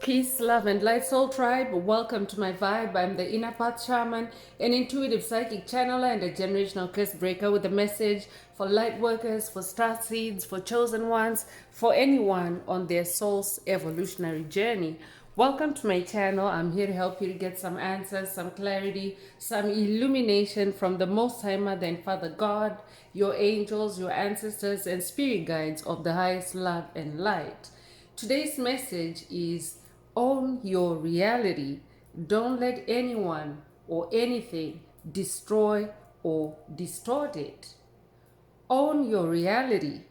Peace, love, and light soul tribe. Welcome to my vibe. I'm the Inner Path Shaman, an intuitive psychic channeler and a generational curse breaker with a message for light workers, for star seeds, for chosen ones, for anyone on their soul's evolutionary journey. Welcome to my channel. I'm here to help you to get some answers, some clarity, some illumination from the Most High Mother and Father God, your angels, your ancestors, and spirit guides of the highest love and light. Today's message is own your reality. Don't let anyone or anything destroy or distort it. Own your reality.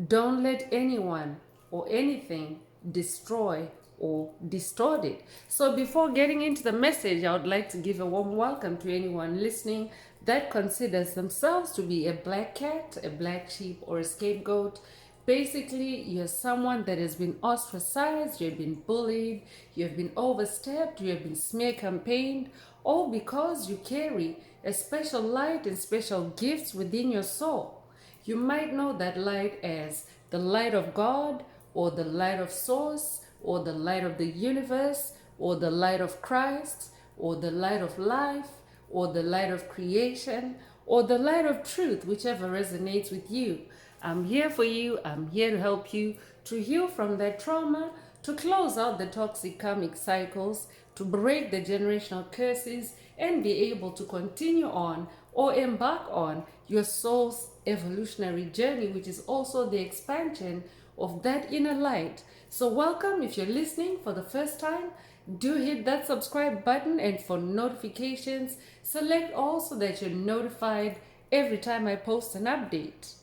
Don't let anyone or anything destroy or distort it. So before getting into the message, I would like to give a warm welcome to anyone listening that considers themselves to be a black cat, a black sheep, or a scapegoat. Basically, you're someone that has been ostracized, you've been bullied, you've been overstepped, you have been smear campaigned, all because you carry a special light and special gifts within your soul. You might know that light as the light of God, or the light of Source, or the light of the universe, or the light of Christ, or the light of life, or the light of creation, or the light of truth, whichever resonates with you. I'm here for you. I'm here to help you to heal from that trauma, to close out the toxic karmic cycles, to break the generational curses, and be able to continue on or embark on your soul's evolutionary journey, which is also the expansion of that inner light. So welcome. If you're listening for the first time, do hit that subscribe button, and for notifications, select all so that you're notified every time I post an update.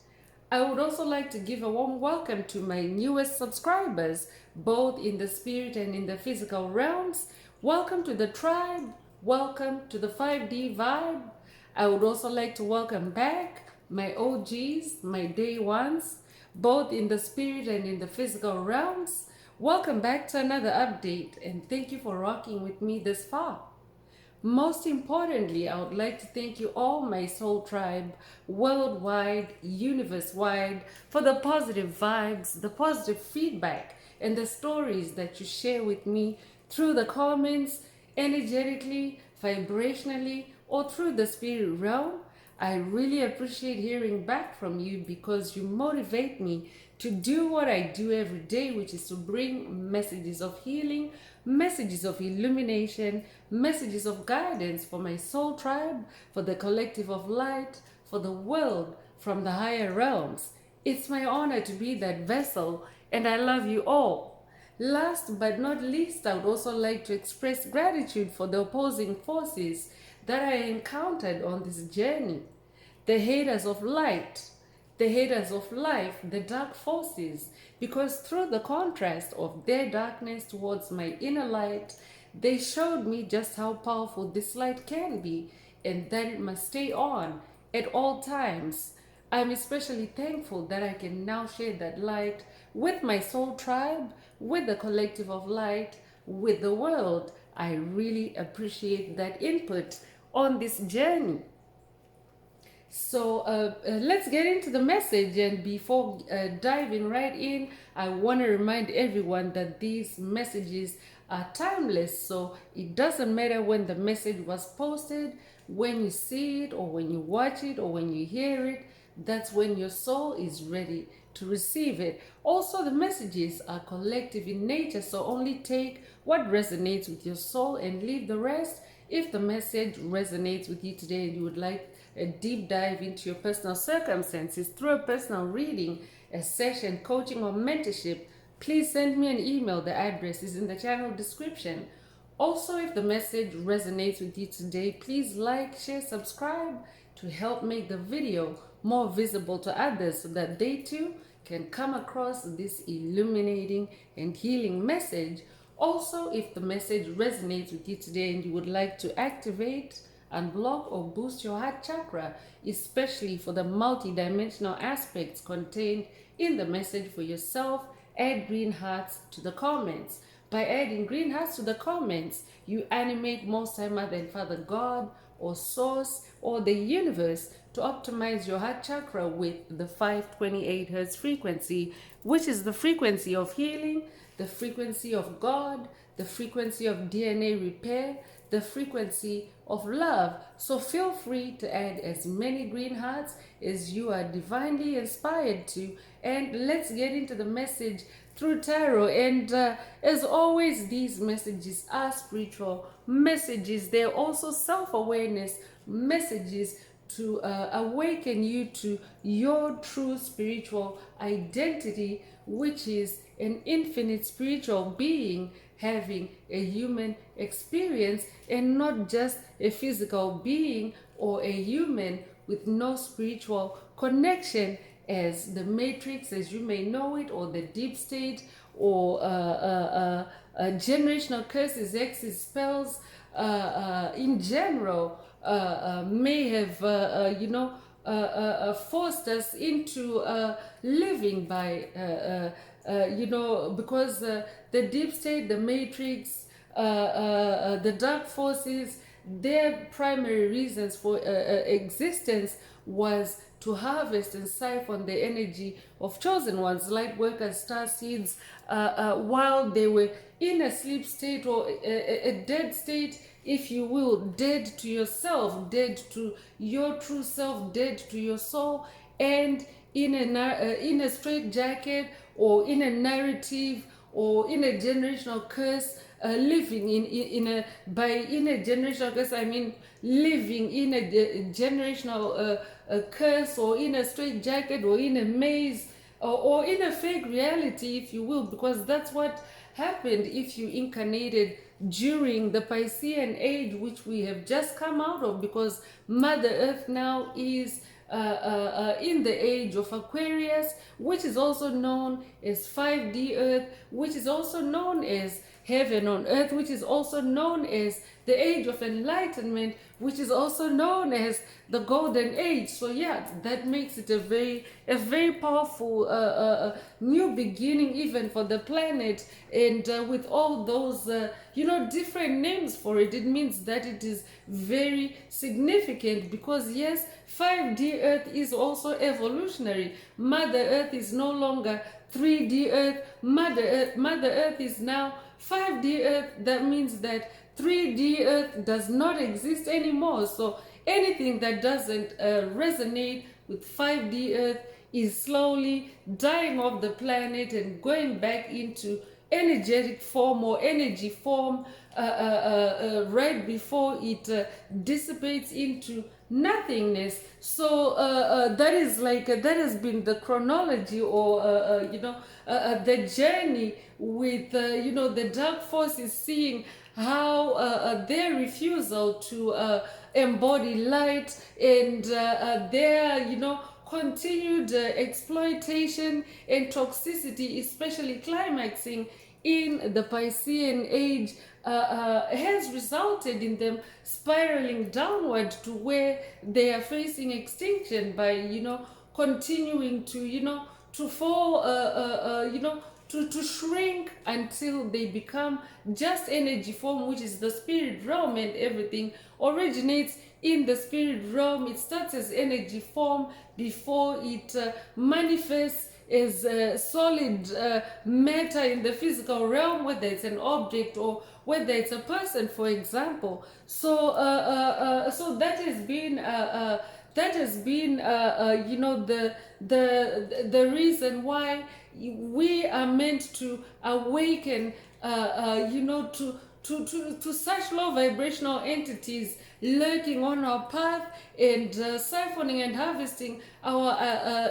I would also like to give a warm welcome to my newest subscribers, both in the spirit and in the physical realms. Welcome to the tribe. Welcome to the 5D vibe. I would also like to welcome back my OGs, my day ones, both in the spirit and in the physical realms. Welcome back to another update, and thank you for rocking with me this far. Most importantly, I would like to thank you all, my soul tribe, worldwide, universe-wide, for the positive vibes, the positive feedback, and the stories that you share with me through the comments, energetically, vibrationally, or through the spirit realm. I really appreciate hearing back from you because you motivate me to do what I do every day, which is to bring messages of healing, messages of illumination, messages of guidance for my soul tribe, for the collective of light, for the world from the higher realms. It's my honor to be that vessel, and I love you all. Last but not least, I would also like to express gratitude for the opposing forces that I encountered on this journey. The haters of light, the haters of life, the dark forces, because through the contrast of their darkness towards my inner light, they showed me just how powerful this light can be, and that it must stay on at all times. I'm especially thankful that I can now share that light with my soul tribe, with the collective of light, with the world. I really appreciate that input on this journey. So let's get into the message, and before diving right in, I want to remind everyone that these messages are timeless. So it doesn't matter when the message was posted, when you see it, or when you watch it, or when you hear it. That's when your soul is ready to receive it. Also, the messages are collective in nature, so only take what resonates with your soul and leave the rest. If the message resonates with you today and you would like a deep dive into your personal circumstances through a personal reading, a session, coaching, or mentorship, please send me an email. The address is in the channel description. Also, if the message resonates with you today, please like, share, subscribe to help make the video more visible to others so that they too can come across this illuminating and healing message. Also, if the message resonates with you today and you would like to activate, unblock, or boost your heart chakra, especially for the multi-dimensional aspects contained in the message for yourself, add green hearts to the comments. By adding green hearts to the comments, you animate Most High Mother and Father God or source or the universe to optimize your heart chakra with the 528 hertz frequency, which is the frequency of healing, the frequency of God, the frequency of DNA repair, the frequency of love. So feel free to add as many green hearts as you are divinely inspired to, and let's get into the message through tarot. And as always, these messages are spiritual messages. They're also self-awareness messages to awaken you to your true spiritual identity, which is an infinite spiritual being having a human experience and not just a physical being or a human with no spiritual connection, as the matrix as you may know it, or the deep state, or generational curses, hexes, spells in general may have forced us into living by because the deep state, the matrix, the dark forces, their primary reasons for existence was to harvest and siphon the energy of chosen ones, light workers, star seeds, while they were in a sleep state or a dead state, if you will, dead to yourself, dead to your true self, dead to your soul, and in a straitjacket or in a narrative or in a generational curse, living in a generational curse, I mean living in a generational curse, or in a straitjacket, or in a maze, or in a fake reality, if you will, because that's what happened if you incarnated during the Piscean age, which we have just come out of, because Mother Earth now is in the age of Aquarius, which is also known as 5D Earth, which is also known as heaven on earth, which is also known as the age of enlightenment, which is also known as the golden age. So yeah, that makes it a very powerful new beginning even for the planet. And with all those different names for it, it means that it is very significant, because yes, 5D Earth is also evolutionary. Mother Earth is no longer 3D Earth. Mother Earth is now 5D Earth. That means that 3D Earth does not exist anymore. So anything that doesn't resonate with 5D Earth is slowly dying off the planet and going back into energetic form or energy form right before it dissipates into nothingness. So that is that has been the chronology, or the journey with the dark forces, seeing how their refusal to embody light, and their continued exploitation and toxicity, especially climaxing in the Piscean age, has resulted in them spiraling downward to where they are facing extinction by continuing to fall, to shrink until they become just energy form, which is the spirit realm, and everything originates in the spirit realm. It starts as energy form before it manifests as solid matter in the physical realm, whether it's an object or whether it's a person, for example. So so that has been the reason why we are meant to awaken to such low vibrational entities lurking on our path, and siphoning and harvesting our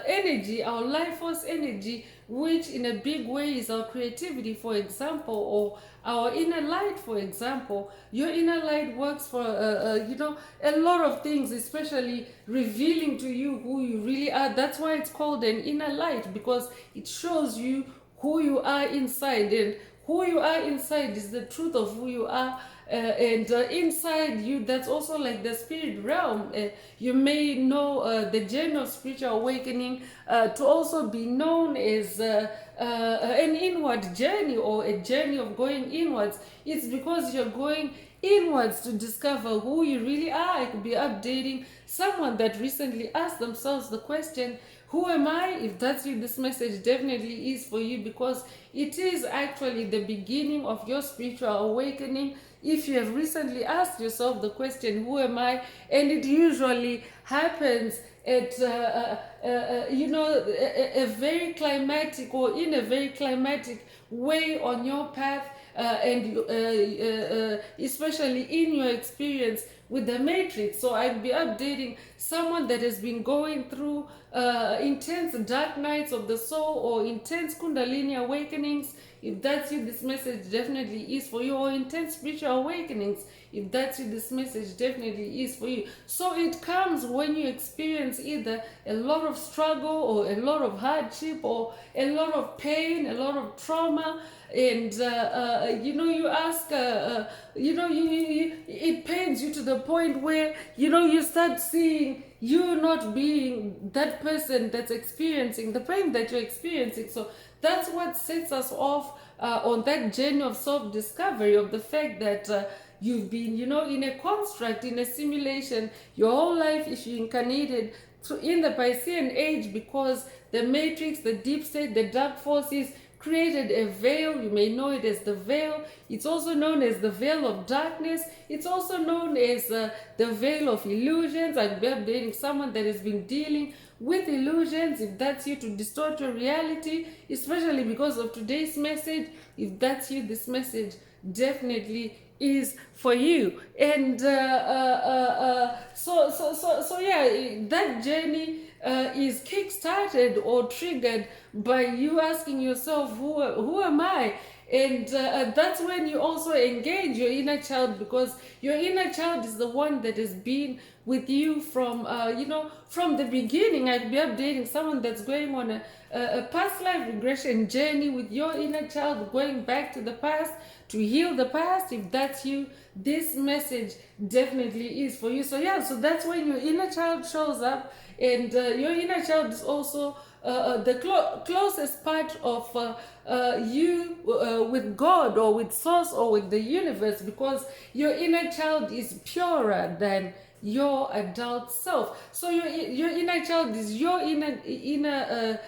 energy, our life force energy, which in a big way is our creativity, for example, or our inner light, for example. Your inner light works for a lot of things, especially revealing to you who you really are. That's why it's called an inner light, because it shows you who you are inside, and who you are inside is the truth of who you are. And inside you, that's also like the spirit realm. You may know the journey of spiritual awakening to also be known as an inward journey, or a journey of going inwards. It's because you're going inwards to discover who you really are. It could be updating someone that recently asked themselves the question, who am I? If that's you, this message definitely is for you, because it is actually the beginning of your spiritual awakening. If you have recently asked yourself the question, who am I? And it usually happens at a very climatic, or in a very climatic way on your path, and especially in your experience with the matrix. So I'll be updating someone that has been going through intense dark nights of the soul, or intense kundalini awakenings. If that's you, this message definitely is for you. Or intense spiritual awakenings. If that's you, this message definitely is for you. So it comes when you experience either a lot of struggle, or a lot of hardship, or a lot of pain, a lot of trauma, and you ask, it pains you to the point where you start seeing you not being that person that's experiencing the pain that you're experiencing. So that's what sets us off on that journey of self-discovery, of the fact that you've been, in a construct, in a simulation, your whole life, if you incarnated in the Piscean age, because the matrix, the deep state, the dark forces created a veil. You may know it as the veil. It's also known as the veil of darkness. It's also known as the veil of illusions. I'll be updating someone that has been dealing with illusions. If that's you, to distort your reality, especially because of today's message. If that's you, this message definitely is for you. And so yeah, that journey is kick-started or triggered by you asking yourself, who am I? And that's when you also engage your inner child, because your inner child is the one that has been with you from from the beginning. I'd be updating someone that's going on a past life regression journey with your inner child, going back to the past to heal the past. If that's you, this message definitely is for you. So yeah, so that's when your inner child shows up. And your inner child is also the closest part of you with God, or with Source, or with the universe, because your inner child is purer than your adult self. So your inner child is your inner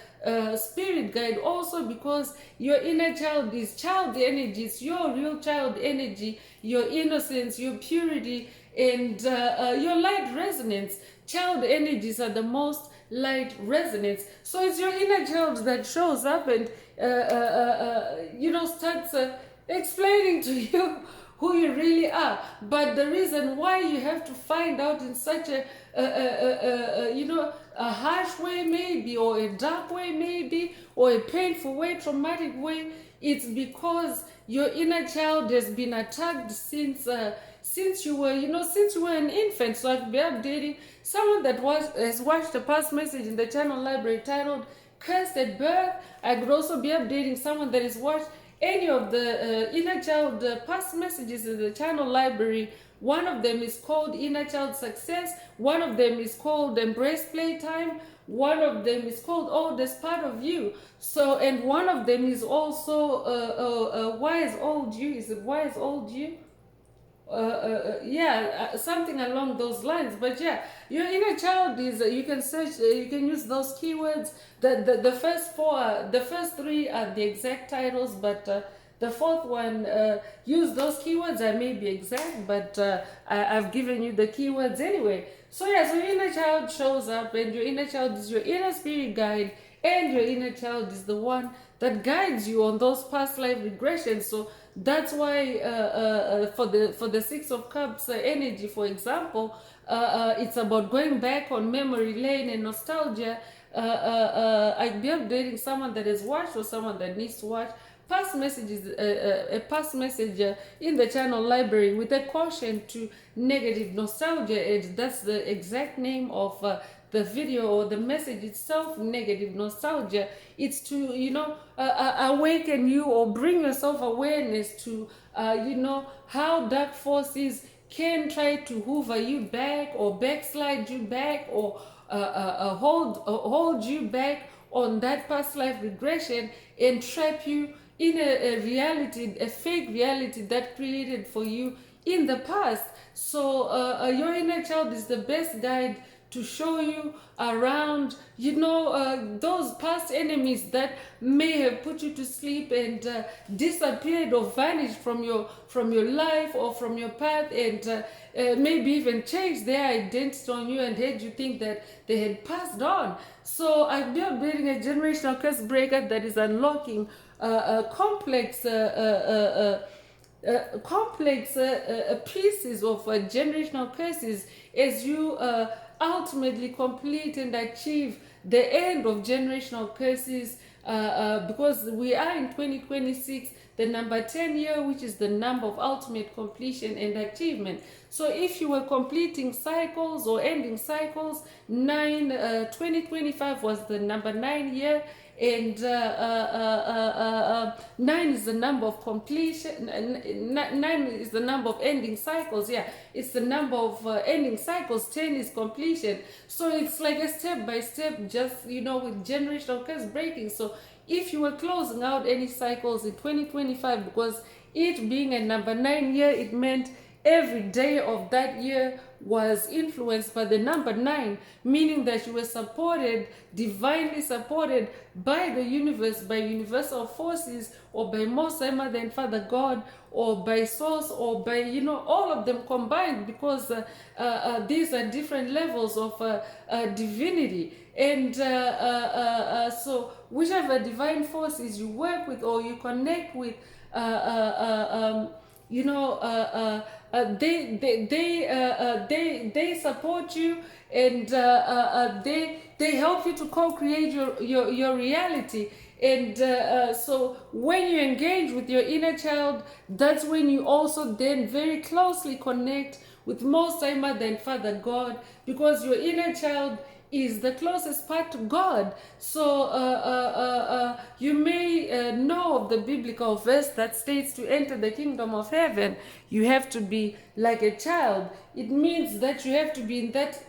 spirit guide also, because your inner child is child energy. It's your real child energy, your innocence, your purity, and your light resonance. Child energies are the most light resonance. So it's your inner child that shows up and starts explaining to you who you really are. But the reason why you have to find out in such a harsh way maybe, or a dark way maybe, or a painful way, traumatic way, it's because your inner child has been attacked since you were an infant. So I'll be updating someone that has watched a past message in the channel library titled Cursed at Birth. I could also be updating someone that has watched any of the inner child past messages in the channel library. One of them is called Inner Child Success. One of them is called Embrace Playtime. One of them is called Oldest Part of You. So, and one of them is also Wise Old You. Is it Wise Old You? Something along those lines. But yeah, your inner child is, you can search, you can use those keywords. The first three are the exact titles, but the fourth one, use those keywords. I may be exact, but I've given you the keywords anyway. So yeah, so your inner child shows up, and your inner child is your inner spirit guide, and your inner child is the one that guides you on those past life regressions. So that's why for the Six of Cups energy, for example, it's about going back on memory lane and nostalgia. I'd be updating someone that has watched, or someone that needs to watch past messages, a past message in the channel library with a caution to negative nostalgia. And that's the exact name of the video, or the message itself, negative nostalgia. It's to awaken you, or bring yourself awareness to how dark forces can try to hoover you back, or backslide you back, or hold you back on that past life regression, and trap you in a reality, a fake reality that created for you in the past. So your inner child is the best guide to show you around, those past enemies that may have put you to sleep and disappeared or vanished from your life or from your path, and maybe even changed their identity on you and had you think that they had passed on. So I've been building a generational curse breaker that is unlocking complex pieces of generational curses as you ultimately complete and achieve the end of generational curses, because we are in 2026, the number 10 year, which is the number of ultimate completion and achievement. So if you were completing cycles or ending cycles, 2025 was the number 9 year, and 9 is the number of completion. 9 is the number of ending cycles. Yeah, it's the number of ending cycles. 10 is completion. So it's like a step by step, just with generational curse breaking. So if you were closing out any cycles in 2025, because it being a number 9 year, it meant every day of that year was influenced by the number 9, meaning that you were supported, divinely supported by the universe, by universal forces, or by Most High Mother and Father God, or by Source, or by all of them combined, because these are different levels of divinity. And so whichever divine forces you work with or you connect with, they support you, and they help you to co-create your reality. And so when you engage with your inner child, that's when you also then very closely connect with Most High Mother and Father God, because your inner child is the closest part to God. So you may know of the biblical verse that states, to enter the kingdom of heaven, you have to be like a child. It means that you have to be in that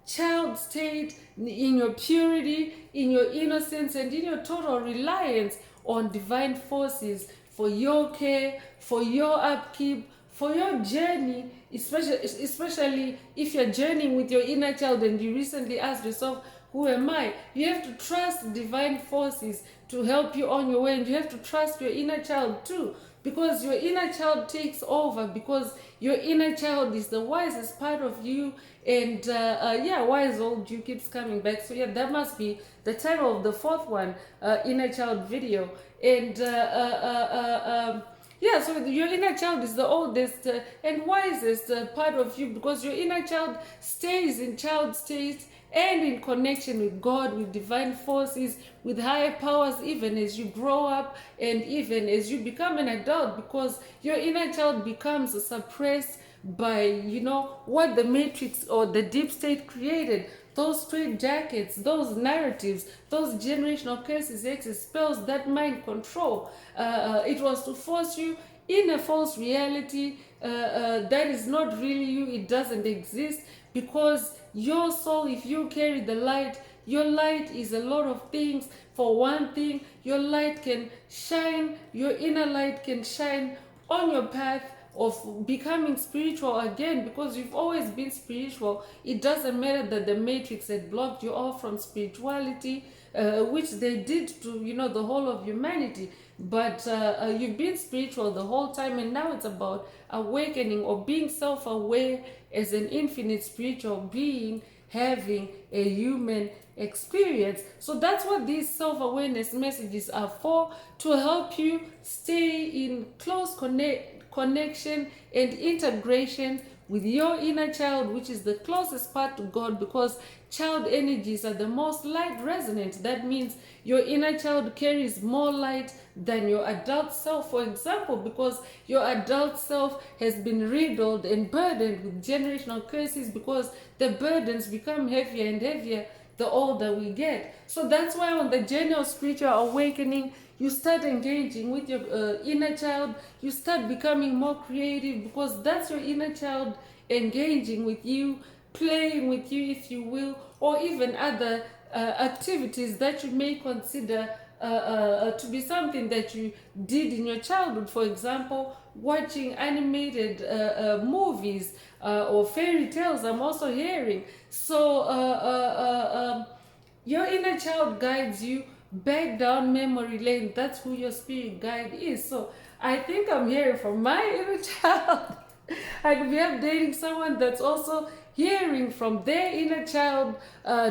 child state, in your purity, in your innocence, and in your total reliance on divine forces for your care, for your upkeep, for your journey, especially if you're journeying with your inner child and you recently asked yourself, who am I? You have to trust divine forces to help you on your way, and you have to trust your inner child too, because your inner child takes over, because your inner child is the wisest part of you. And wise old you keeps coming back. So yeah, that must be the title of the fourth one, inner child video. And so your inner child is the oldest and wisest part of you, because your inner child stays in child state and in connection with God, with divine forces, with higher powers, even as you grow up and even as you become an adult, because your inner child becomes suppressed by what the matrix or the deep state created. Those straight jackets, those narratives, those generational curses, hexes, spells, that mind control. It was to force you in a false reality that is not really you. It doesn't exist, because your soul, if you carry the light, your light is a lot of things. For one thing, your light can shine, your inner light can shine on your path of becoming spiritual again, because you've always been spiritual. It doesn't matter that the matrix had blocked you off from spirituality, which they did to the whole of humanity, but you've been spiritual the whole time, and now it's about awakening or being self-aware as an infinite spiritual being having a human experience. So that's what these self-awareness messages are for, to help you stay in close connection and integration with your inner child, which is the closest part to God, because child energies are the most light resonant. That means your inner child carries more light than your adult self, for example, because your adult self has been riddled and burdened with generational curses, because the burdens become heavier and heavier the older we get. So that's why on the journey of spiritual awakening, you start engaging with your inner child. You start becoming more creative, because that's your inner child engaging with you, playing with you, if you will, or even other activities that you may consider to be something that you did in your childhood. For example, watching animated movies or fairy tales. I'm also hearing. So your inner child guides you back down memory lane. That's who your spirit guide is. So I think I'm hearing from my inner child. I could be updating someone that's also hearing from their inner child.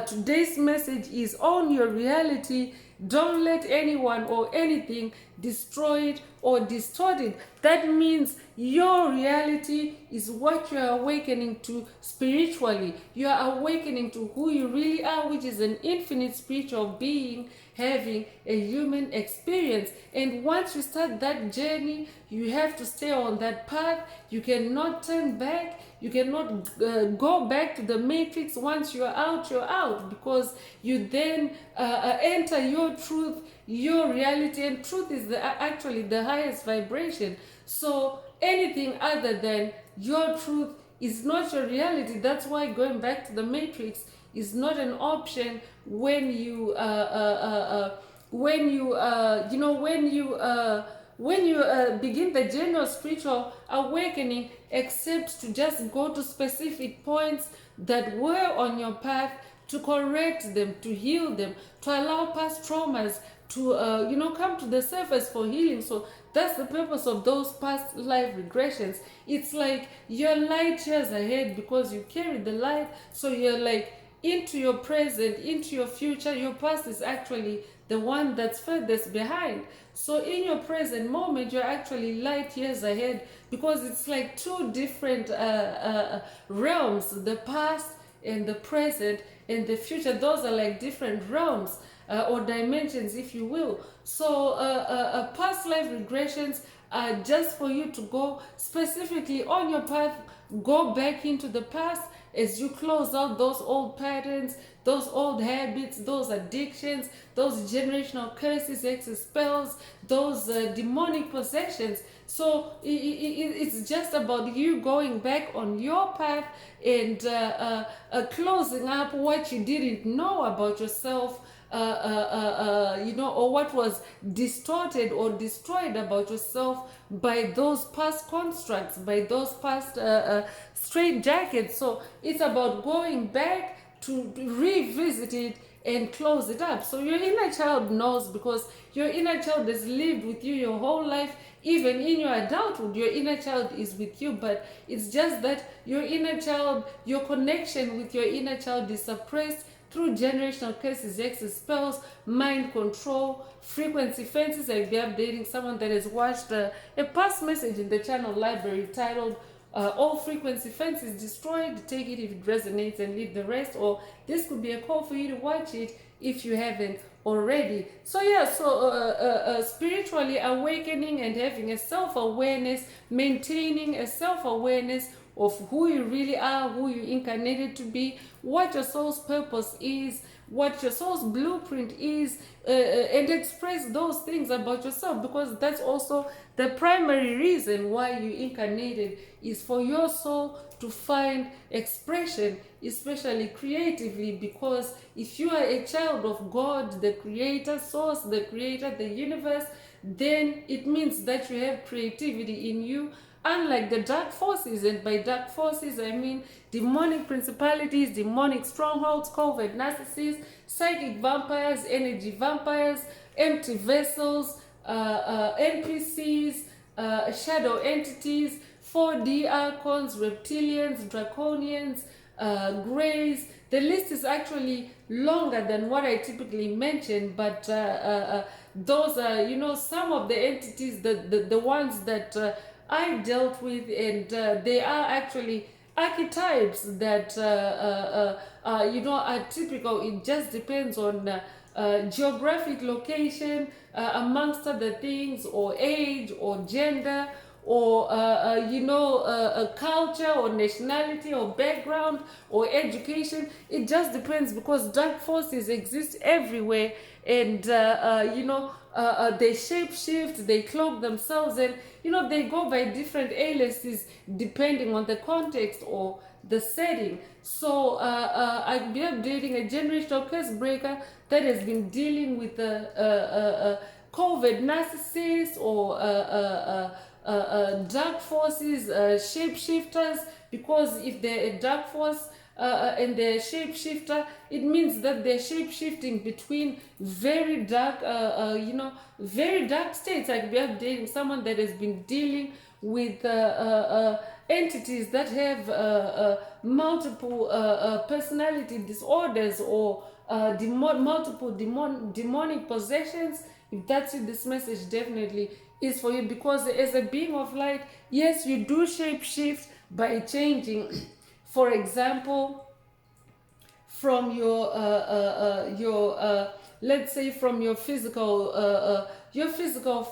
Today's message is own your reality. Don't let anyone or anything destroy it or distort it. That means your reality is what you are awakening to spiritually. You are awakening to who you really are, which is an infinite spiritual being having a human experience. And once you start that journey, you have to stay on that path. You cannot turn back. You cannot go back to the matrix. Once you're out, because you then enter your truth, your reality, and truth is actually the highest vibration. So anything other than your truth is not your reality. That's why going back to the matrix is not an option when you begin the journey of spiritual awakening, except to just go to specific points that were on your path, to correct them, to heal them, to allow past traumas to come to the surface for healing. So that's the purpose of those past life regressions. It's like you're light years ahead because you carry the light. So you're like into your present, into your future. Your past is actually the one that's furthest behind. So in your present moment, you're actually light years ahead, because it's like two different realms: the past and the present and the future. Those are like different realms or dimensions, if you will. So past life regressions are just for you to go specifically on your path, go back into the past as you close out those old patterns, those old habits, those addictions, those generational curses, hexes, spells, those demonic possessions. So it's just about you going back on your path and closing up what you didn't know about yourself, or what was distorted or destroyed about yourself by those past constructs, by those past straight jackets. So it's about going back to revisit it and close it up. So your inner child knows, because your inner child has lived with you your whole life. Even in your adulthood, your inner child is with you, but it's just that your inner child, your connection with your inner child is suppressed through generational curses, hexes, spells, mind control, frequency fences. I'll be updating someone that has watched a past message in the channel library titled all frequency fences destroyed. Take it if it resonates and leave the rest. Or this could be a call for you to watch it if you haven't already. So yeah, so spiritually awakening and having a self-awareness, maintaining a self-awareness of who you really are, who you incarnated to be, what your soul's purpose is, what your soul's blueprint is, and express those things about yourself, because that's also the primary reason why you incarnated, is for your soul to find expression, especially creatively. Because if you are a child of God, the creator, source, the creator, the universe, then it means that you have creativity in you. Unlike the dark forces, and by dark forces I mean demonic principalities, demonic strongholds, covert narcissists, psychic vampires, energy vampires, empty vessels, NPCs, shadow entities, 4D archons, reptilians, draconians, greys. The list is actually longer than what I typically mention, but those are, some of the entities, the ones that I dealt with, and they are actually archetypes that are typical. It just depends on geographic location, amongst other things, or age, or gender, or culture, or nationality, or background, or education. It just depends, because dark forces exist everywhere, and they shape shift, they cloak themselves, and they go by different aliases depending on the context or the setting. So I'll be updating a generational curse breaker that has been dealing with COVID narcissists or dark forces, shapeshifters, because if they're a dark force and they're a shapeshifter, it means that they're shapeshifting between very dark, very dark states. I could be updating someone that has been dealing with entities that have multiple personality disorders or multiple demonic possessions. If that's you, this message definitely is for you, because as a being of light, yes, you do shape shift by changing, for example, from your let's say from your physical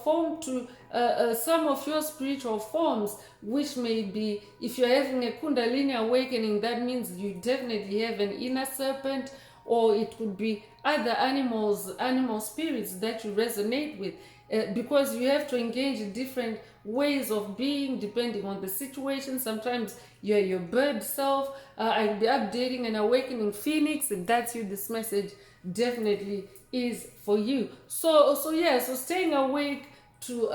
form to some of your spiritual forms, which may be, if you're having a kundalini awakening, that means you definitely have an inner serpent, or it could be other animal spirits that you resonate with, because you have to engage in different ways of being depending on the situation. Sometimes you're your bird self. I'll be updating an awakening phoenix. If that's you, this message definitely is for you. So staying awake to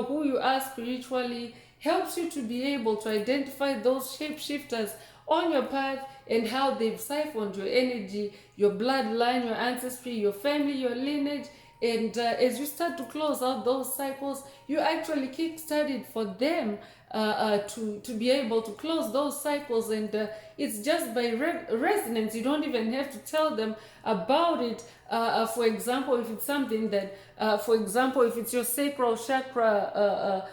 who you are spiritually helps you to be able to identify those shapeshifters on your path and how they've siphoned your energy, your bloodline, your ancestry, your family, your lineage. And as you start to close out those cycles, you actually kick-started for them to be able to close those cycles. And it's just by resonance. You don't even have to tell them about it. For example, if it's something that, if it's your sacral chakra,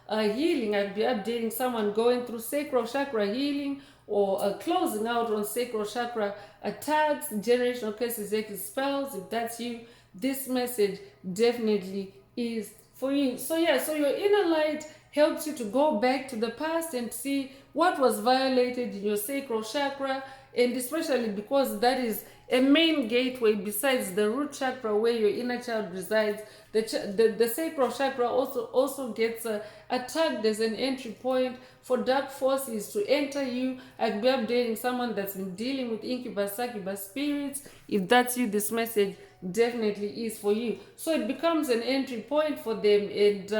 healing, I'd be updating someone going through sacral chakra healing, or closing out on sacral chakra attacks, generational curses, spells. If that's you, this message definitely is for you. So your inner light helps you to go back to the past and see what was violated in your sacral chakra, and especially because that is a main gateway besides the root chakra where your inner child resides. The sacral chakra also gets attacked as an entry point for dark forces to enter you. I'd be updating someone that's been dealing with incubus, succubus spirits. If that's you, this message definitely is for you. So it becomes an entry point for them, and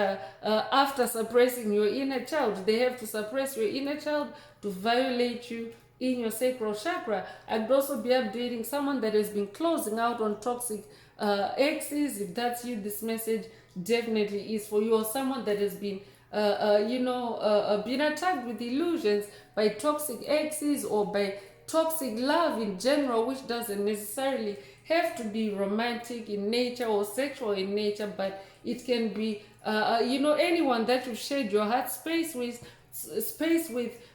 after suppressing your inner child, they have to suppress your inner child to violate you in your sacral chakra. I'd also be updating someone that has been closing out on toxic exes. If that's you, this message definitely is for you. Or someone that has been been attacked with illusions by toxic exes or by toxic love in general, which doesn't necessarily have to be romantic in nature or sexual in nature, but it can be anyone that you've shared your heart space with,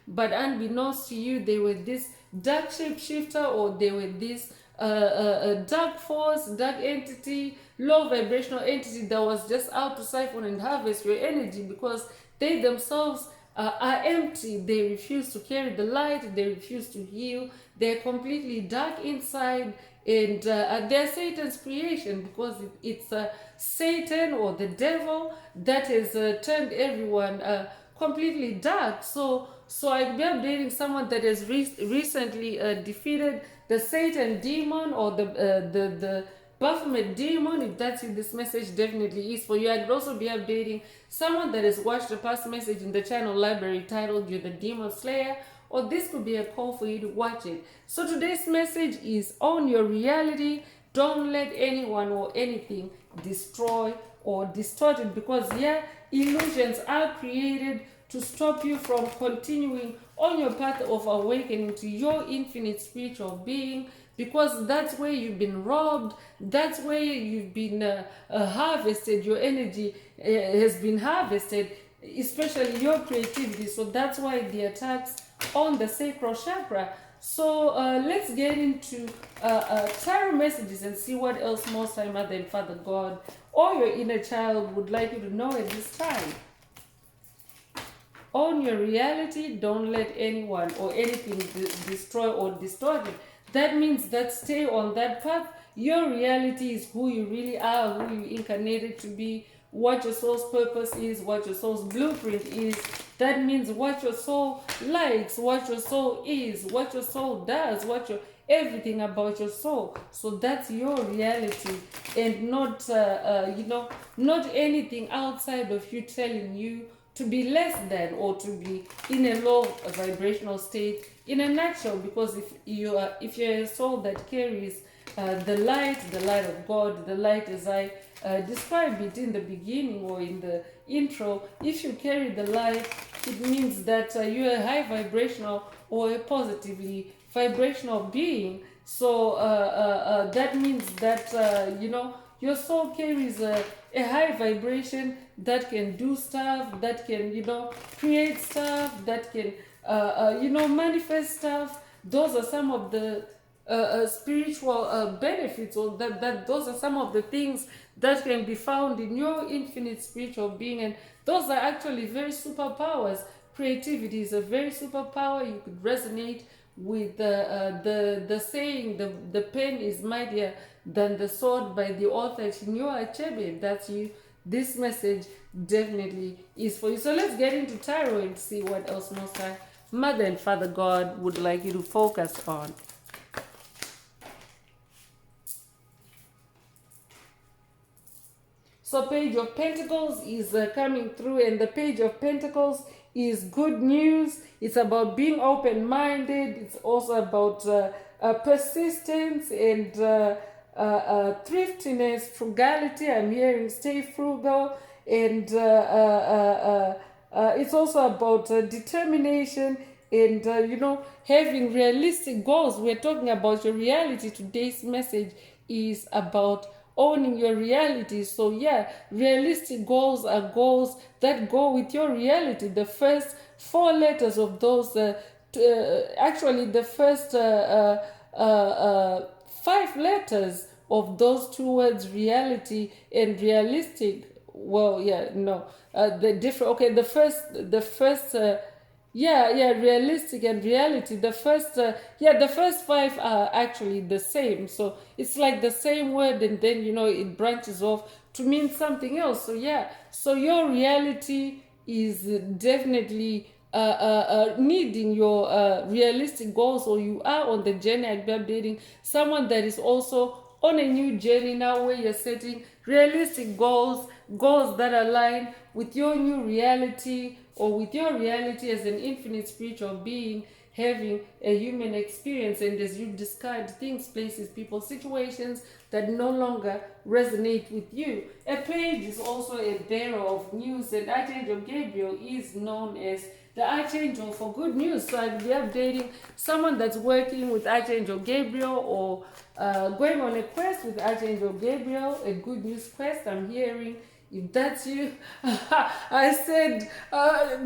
but unbeknownst to you, they were this dark shapeshifter, or they were this dark force, dark entity, low vibrational entity that was just out to siphon and harvest your energy, because they themselves are empty. They refuse to carry the light. They refuse to heal. They're completely dark inside, and they're Satan's creation, because it's Satan or the devil that has turned everyone completely dark. So I'll be updating someone that has recently defeated the Satan demon, or the Baphomet demon. If that's you, this message definitely is for you. I'd also be updating someone that has watched a past message in the channel library titled "You're the Demon Slayer," or this could be a call for you to watch it. So today's message is own your reality. Don't let anyone or anything destroy or distort it, because illusions are created to stop you from continuing on your path of awakening to your infinite spiritual being, because that's where you've been robbed, that's where you've been harvested, your energy has been harvested, especially your creativity. So that's why the attacks on the sacral chakra. So let's get into tarot messages and see what else Most High Mother and Father God or your inner child would like you to know at this time. Own your reality. Don't let anyone or anything destroy or distort it. That means that stay on that path. Your reality is who you really are, who you incarnated to be, what your soul's purpose is, what your soul's blueprint is. That means what your soul likes, what your soul is, what your soul does, what your everything about your soul. So that's your reality, and not not anything outside of you telling you to be less than or to be in a low vibrational state in a nutshell. Because if you're a soul that carries the light of God, the light as I described it in the beginning or in the intro, if you carry the light, it means that you're a high vibrational or a positively vibrational being. So that means that your soul carries a high vibration that can do stuff, that can create stuff, that can manifest stuff. Those are some of the spiritual benefits, or that those are some of the things that can be found in your infinite spiritual being, and those are actually very superpowers. Creativity is a very superpower. You could resonate with the saying, the pen is mightier than the sword, by the author Chinua Achebe. That's you. This message definitely is for you. So let's get into tarot and see what else Most High Mother and Father God would like you to focus on. So Page of Pentacles is coming through, and the Page of Pentacles is good news. It's about being open-minded. It's also about persistence and thriftiness, frugality. I'm hearing stay frugal, and it's also about determination and having realistic goals. We're talking about your reality. Today's message is about owning your reality. So yeah, realistic goals are goals that go with your reality. The first four letters of those actually the first 5 letters of those two words, reality and realistic, well, yeah, no, the different, okay, the first realistic and reality, the first the first 5 are actually the same. So it's like the same word, and then it branches off to mean something else. So yeah, so your reality is definitely needing your realistic goals, or you are on the journey. I'll be updating someone that is also on a new journey now, where you're setting realistic goals that align with your new reality, or with your reality as an infinite spiritual being having a human experience. And as you discard things, places, people, situations that no longer resonate with you. A page is also a bearer of news, and Archangel Gabriel is known as the Archangel for good news. So I'll be updating someone that's working with Archangel Gabriel, or going on a quest with Archangel Gabriel, a good news quest. I'm hearing, if that's you, I said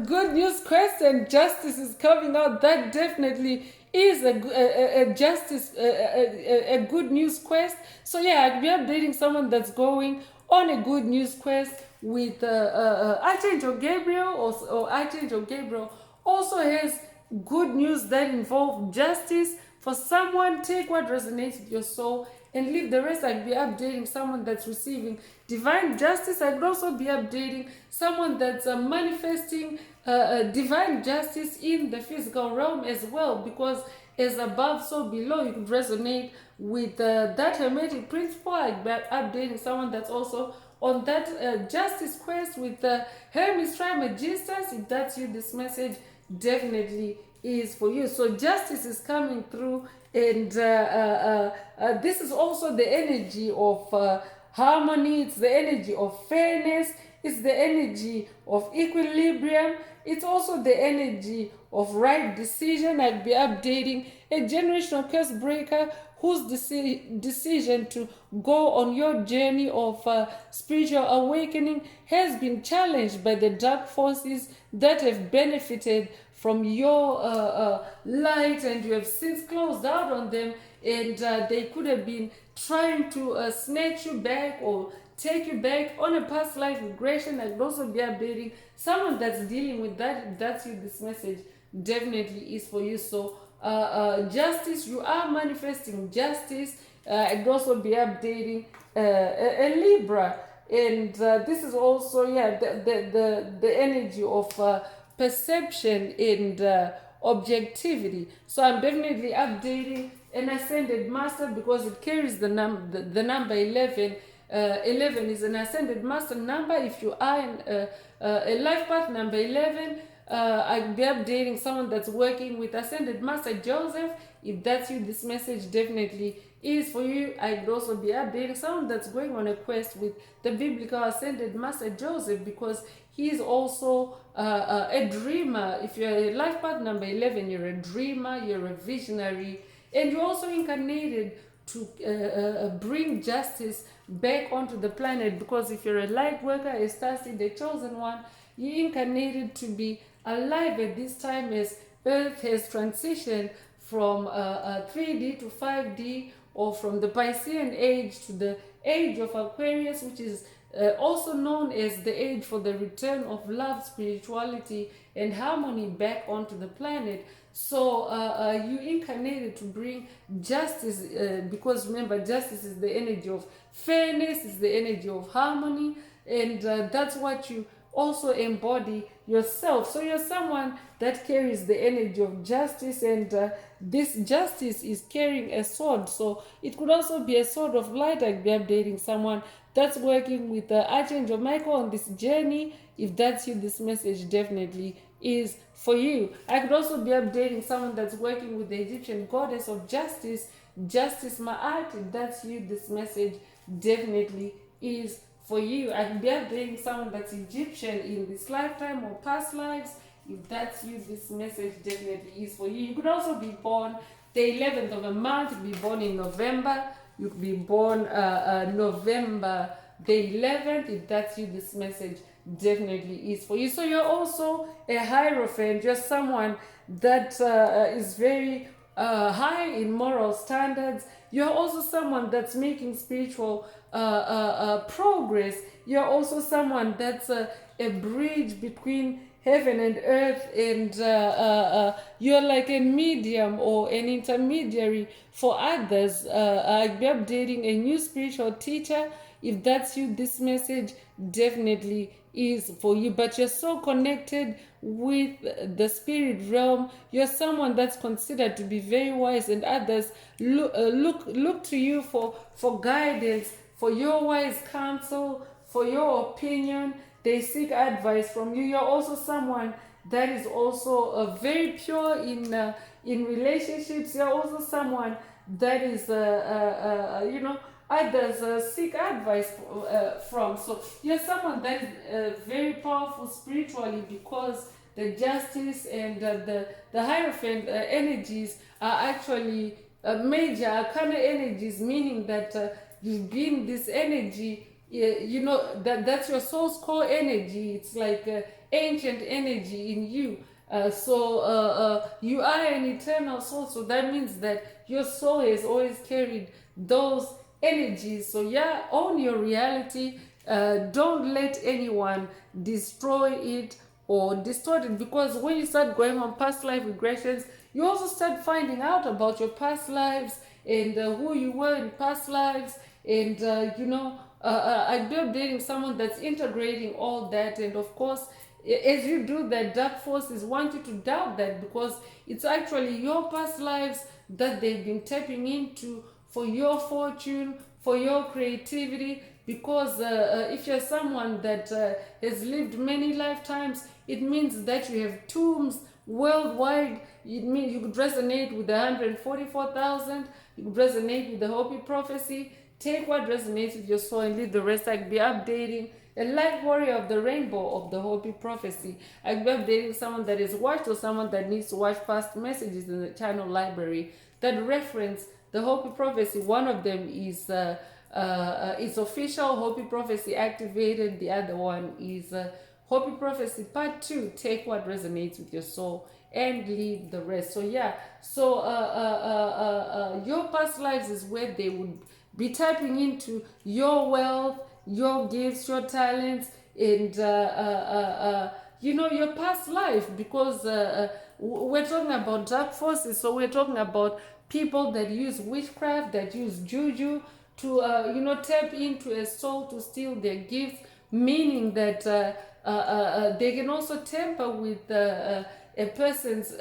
good news quest, and justice is coming out. That definitely is a justice, a good news quest. So yeah, I'll be updating someone that's going on a good news quest with Archangel Gabriel, or Archangel Gabriel also has good news that involve justice. For someone, take what resonates with your soul and leave the rest. I'd be updating someone that's receiving divine justice. I'd also be updating someone that's manifesting divine justice in the physical realm as well, because as above, so below. You could resonate with that hermetic principle. I'd be updating someone that's also on that justice quest with Hermes Trismegistus. If that's you, this message definitely is for you. So justice is coming through, and this is also the energy of harmony. It's the energy of fairness. It's the energy of equilibrium. It's also the energy of right decision. I'll be updating a generational curse breaker whose decision to go on your journey of spiritual awakening has been challenged by the dark forces that have benefited from your light, and you have since closed out on them, and they could have been trying to snatch you back or take you back on a past life regression. I could also be updating someone that's dealing with that. If that's you, this message definitely is for you. So justice, you are manifesting justice. I could also be updating a Libra, and this is also the energy of perception and objectivity. So I'm definitely updating an ascended master because it carries the number 11. 11 is an ascended master number. If you are in a life path number 11, I'll be updating someone that's working with ascended master Joseph. If that's you, this message definitely is for you. I could also be updating someone that's going on a quest with the biblical ascended master Joseph, because he is also a dreamer. If you're a life path number 11, you're a dreamer, you're a visionary, and you're also incarnated to bring justice back onto the planet. Because if you're a light worker, a star seed, the chosen one, you incarnated to be alive at this time as Earth has transitioned from 3D to 5D, or from the Piscean age to the age of Aquarius, which is also known as the age for the return of love, spirituality, and harmony back onto the planet. So you incarnated to bring justice, because remember, justice is the energy of fairness, is the energy of harmony, and that's what you also embody yourself. So you're someone that carries the energy of justice, and this justice is carrying a sword. So it could also be a sword of light. I could be updating someone that's working with Archangel Michael on this journey. If that's you, this message definitely is for you. I could also be updating someone that's working with the Egyptian goddess of justice, Justice Ma'at. If that's you, this message definitely is for you. I could be updating someone that's Egyptian in this lifetime or past lives. If that's you, this message definitely is for you. You could also be born the 11th of a month. You could be born in November. You could be born November the 11th. If that's you, this message definitely is for you. So you're also a hierophant. You're someone that is very high in moral standards. You're also someone that's making spiritual progress. You're also someone that's a bridge between heaven and earth, and you're like a medium or an intermediary for others. I'll be updating a new spiritual teacher. If that's you, this message definitely is for you. But you're so connected with the spirit realm. You're someone that's considered to be very wise, and others look to you for guidance, for your wise counsel, for your opinion. They seek advice from you. You're also someone that is also very pure in relationships. You're also someone that is others seek advice from. So you're someone that is very powerful spiritually, because the justice and the Hierophant energies are actually major arcana energies, meaning that you've been this energy. That's your soul's core energy. It's like ancient energy in you. So you are an eternal soul. So that means that your soul has always carried those energies. So yeah, own your reality. Don't let anyone destroy it or distort it, because when you start going on past life regressions, you also start finding out about your past lives and who you were in past lives, and I'd be updating someone that's integrating all that. And of course, as you do that, dark forces want you to doubt that, because it's actually your past lives that they've been tapping into for your fortune, for your creativity. Because if you're someone that has lived many lifetimes, it means that you have tombs worldwide. It means you could resonate with the 144,000. You could resonate with the Hopi prophecy. Take what resonates with your soul and leave the rest. I could be updating a light warrior of the rainbow of the Hopi prophecy. I could be updating someone that is watched, or someone that needs to watch past messages in the channel library that reference the Hopi prophecy. One of them is it's official Hopi prophecy activated. The other one is Hopi prophecy part 2. Take what resonates with your soul and leave the rest. So yeah, so your past lives is where they would be tapping into your wealth, your gifts, your talents, and your past life. Because we're talking about dark forces, so we're talking about people that use witchcraft, that use juju to tap into a soul to steal their gifts, meaning that they can also tamper with a person's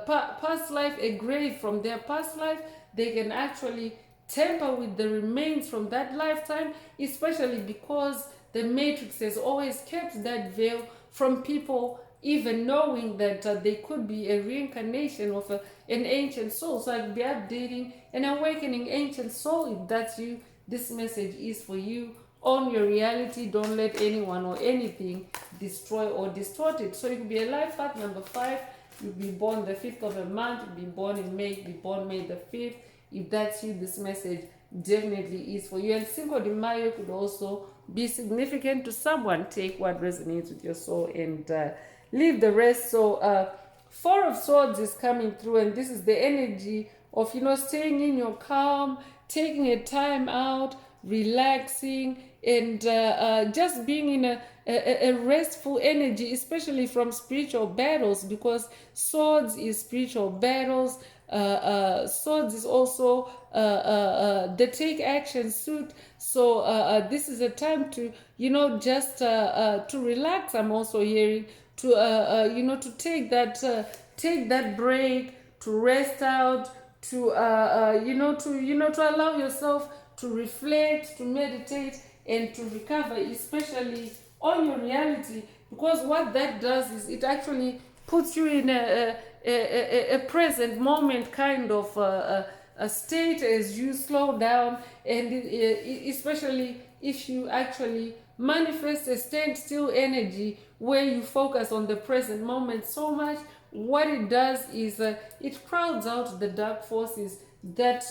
past life, a grave from their past life. They can actually tamper with the remains from that lifetime, especially because the matrix has always kept that veil from people even knowing that they could be a reincarnation of an ancient soul. So I'll be updating an awakening ancient soul. If that's you, this message is for you. Own your reality. Don't let anyone or anything destroy or distort it. So you could be a life path number 5. You'll be born the 5th of a month. You'll be born in May. You'll be born May the 5th. If that's you, this message definitely is for you. And Cinco de Mayo could also be significant to someone. Take what resonates with your soul and leave the rest. So 4 of Swords is coming through, and this is the energy of, staying in your calm, taking a time out, relaxing, and just being in a restful energy, especially from spiritual battles, because Swords is spiritual battles. Swords is also the take action suit. So this is a time to, just to relax. I'm also hearing to to take that break, to rest out, to to allow yourself to reflect, to meditate, and to recover, especially on your reality, because what that does is it actually puts you in a present moment kind of a state as you slow down, and especially if you actually manifest a standstill energy where you focus on the present moment so much. What it does is it crowds out the dark forces that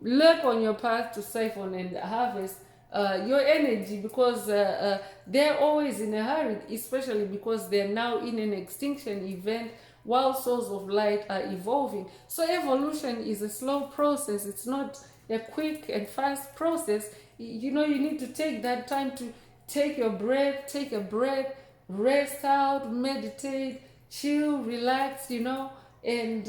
lurk on your path to siphon and harvest your energy, because they're always in a hurry, especially because they're now in an extinction event while souls of light are evolving. So evolution is a slow process. It's not a quick and fast process. You need to take that time to take your breath, take a breath, rest out, meditate, chill, relax, and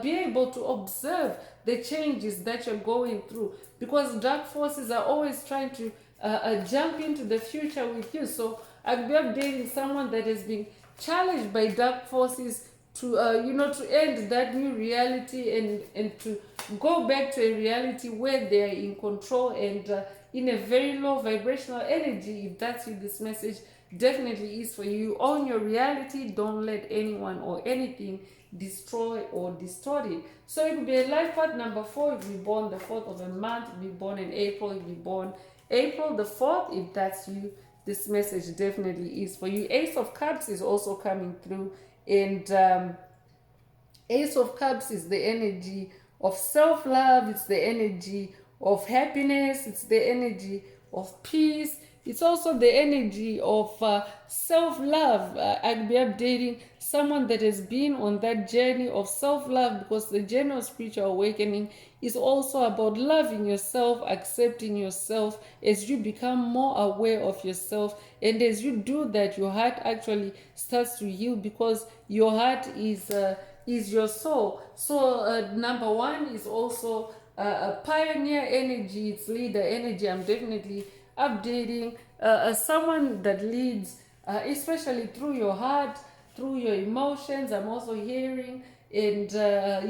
be able to observe the changes that you're going through, because dark forces are always trying to jump into the future with you. So I'll be updating someone that has been challenged by dark forces to to end that new reality and to go back to a reality where they are in control and in a very low vibrational energy. If that's you, this message definitely is for you. Own your reality. Don't let anyone or anything destroy or distort it. So it will be a life path number 4. If you're born the 4th of a month, if you're born in April, if you're born April the 4th, if that's you, this message definitely is for you. Ace of Cups is also coming through, and Ace of Cups is the energy of self-love. It's the energy of happiness. It's the energy of peace. It's also the energy of self-love. I'll be updating someone that has been on that journey of self-love, because the journey of spiritual awakening is also about loving yourself, accepting yourself as you become more aware of yourself. And as you do that, your heart actually starts to heal, because your heart is your soul. So number 1 is also a pioneer energy. It's leader energy. I'm definitely updating someone that leads, especially through your heart, through your emotions. I'm also hearing, and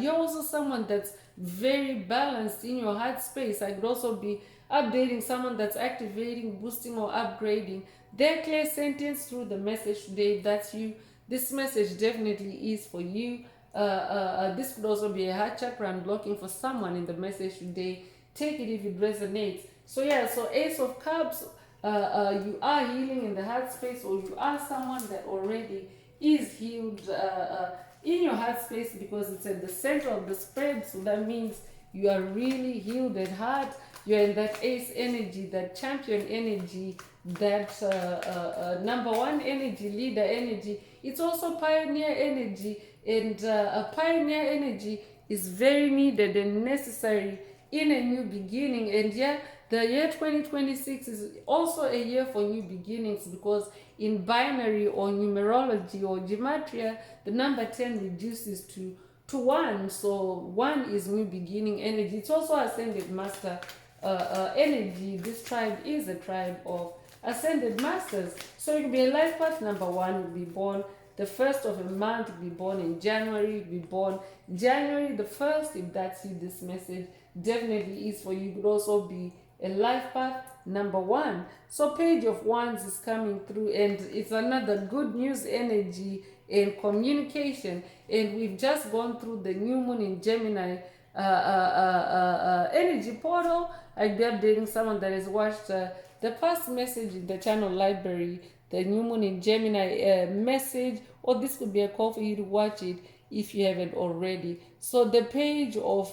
you're also someone that's very balanced in your heart space. I could also be updating someone that's activating, boosting, or upgrading their clear sentence through the message today. If that's you, this message definitely is for you. This could also be a heart chakra unblocking for someone in the message today. Take it if it resonates. So Ace of Cups, you are healing in the heart space, or you are someone that already is healed in your heart space, because it's at the center of the spread. So that means you are really healed at heart. You're in that ace energy, that champion energy, that number 1 energy, leader energy. It's also pioneer energy, and a pioneer energy is very needed and necessary in a new beginning. And the year 2026 is also a year for new beginnings, because in binary or numerology or gematria, the number 10 reduces to 1. So 1 is new beginning energy. It's also ascended master energy. This tribe is a tribe of ascended masters. So it could be a life path number 1, you'll be born the first of a month, you'll be born in January, you'll be born January the 1st. If that's you, this message definitely is for you. It could also be a life path number 1. So page of wands is coming through, and it's another good news energy and communication. And we've just gone through the new moon in Gemini energy portal. I'll be updating someone that has watched the past message in the channel library, the new moon in Gemini message, or this could be a call for you to watch it if you haven't already. So the page of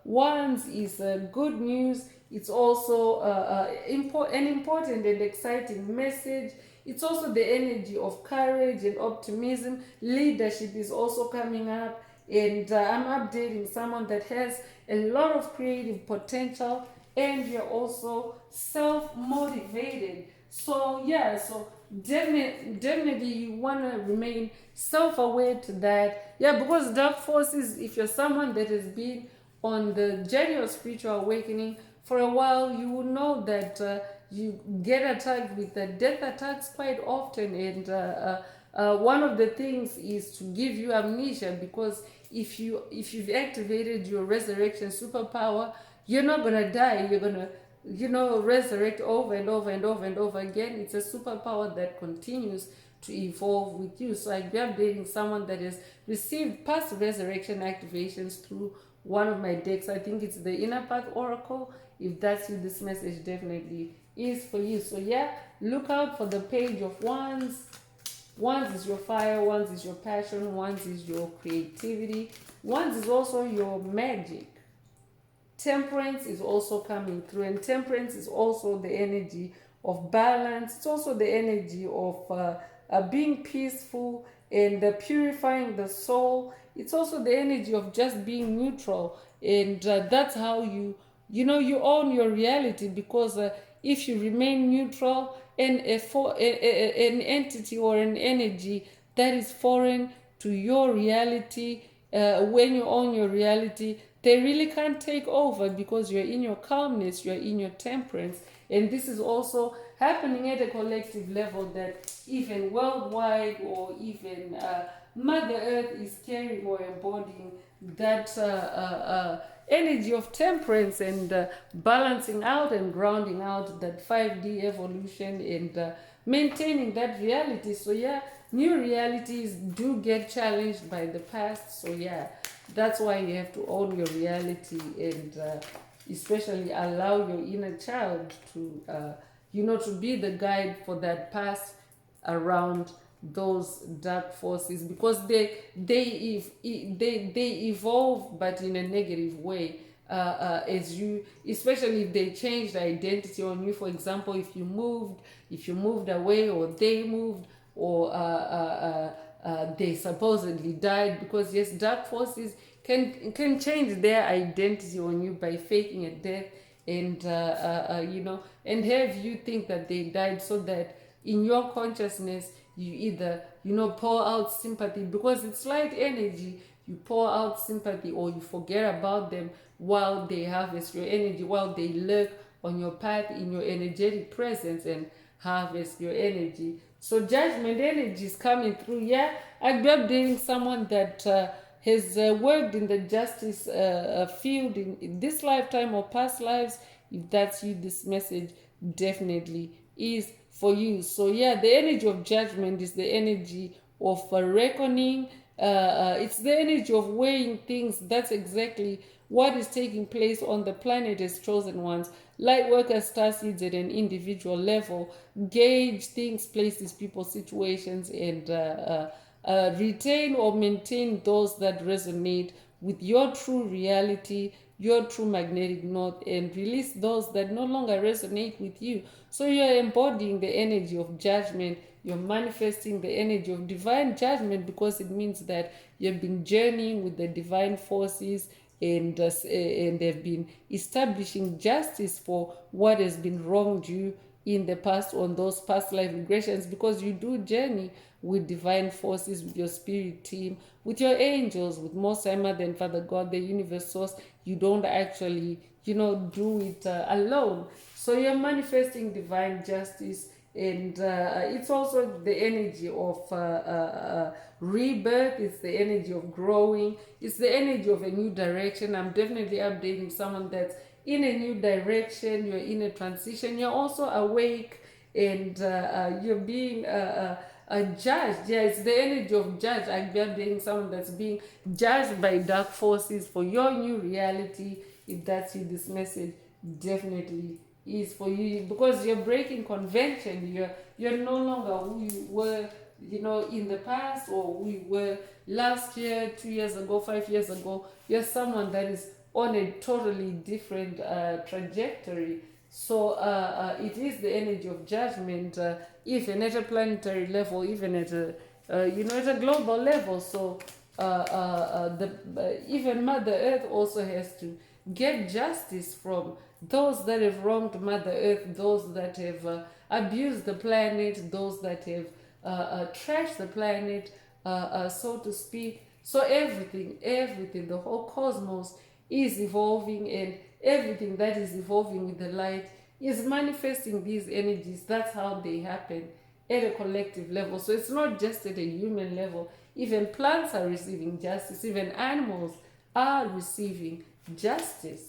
wands is good news. It's also an important and exciting message. It's also the energy of courage and optimism. Leadership is also coming up, and I'm updating someone that has a lot of creative potential, and you're also self-motivated. So yeah, so definitely you want to remain self-aware to that. Yeah, because dark forces, if you're someone that has been on the journey of spiritual awakening for a while, you will know that you get attacked with death attacks quite often, and one of the things is to give you amnesia, because if you've activated your resurrection superpower, you're not gonna die. You're gonna resurrect over and over and over and over again. It's a superpower that continues to evolve with you. So I'll be updating someone that has received past resurrection activations through one of my decks. I think it's the Inner Path Oracle. If that's you, this message definitely is for you. So yeah, look out for the page of wands. Wands is your fire, wands is your passion, wands is your creativity, wands is also your magic. Temperance is also coming through, and temperance is also the energy of balance. It's also the energy of being peaceful and purifying the soul. It's also the energy of just being neutral, and that's how you own your reality, because if you remain neutral, and an entity or an energy that is foreign to your reality, when you own your reality, they really can't take over, because you're in your calmness, you're in your temperance. And this is also happening at a collective level, that even worldwide, or even Mother Earth is carrying or embodying that energy of temperance, and balancing out and grounding out that 5D evolution, and maintaining that reality. So yeah, new realities do get challenged by the past. So yeah, that's why you have to own your reality, and especially allow your inner child to to be the guide for that past around those dark forces, because they evolve, but in a negative way. As you, especially if they changed identity on you. For example, if you moved away, or they moved, or they supposedly died, because yes, dark forces can change their identity on you by faking a death, and and have you think that they died, so that in your consciousness you either pour out sympathy, because it's light energy. You pour out sympathy, or you forget about them while they harvest your energy, while they lurk on your path in your energetic presence and harvest your energy. So judgment energy is coming through. Yeah, I'll be updating someone that has worked in the justice field in this lifetime or past lives. If that's you, this message definitely is for you. So yeah, the energy of judgment is the energy of reckoning. It's the energy of weighing things. That's exactly what is taking place on the planet as chosen ones. Light workers, starseeds at an individual level gauge things, places, people, situations, and retain or maintain those that resonate with your true reality, your true magnetic north, and release those that no longer resonate with you. So you're embodying the energy of judgment. You're manifesting the energy of divine judgment, because it means that you've been journeying with the divine forces, and they've been establishing justice for what has been wronged you in the past, on those past life regressions, because you do journey with divine forces, with your spirit team, with your angels, with Most High Mother and Father God, the universe source. You don't actually do it alone. So you're manifesting divine justice, And it's also the energy of rebirth. It's the energy of growing. It's the energy of a new direction. I'm definitely updating someone that's in a new direction. You're in a transition. You're also awake, and you're being judged. Yeah, it's the energy of judge. I'm updating someone that's being judged by dark forces for your new reality. If that's you, this message definitely is for you, because you're breaking convention. You're no longer who you were, in the past, or who you were last year, 2 years ago, 5 years ago. You're someone that is on a totally different trajectory. So it is the energy of judgment, even at a planetary level, even at a at a global level. So even Mother Earth also has to get justice from those that have wronged Mother Earth, those that have abused the planet, those that have trashed the planet, so to speak. So everything, the whole cosmos is evolving, and everything that is evolving with the light is manifesting these energies. That's how they happen at a collective level. So it's not just at a human level. Even plants are receiving justice, even animals are receiving justice.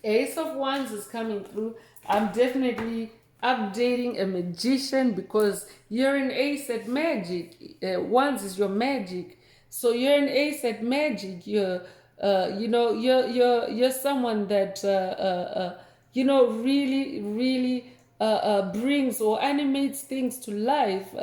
Ace of Wands is coming through. I'm definitely updating a magician, because you're an ace at magic. Wands is your magic, so you're an ace at magic. You're someone that really brings or animates things to life.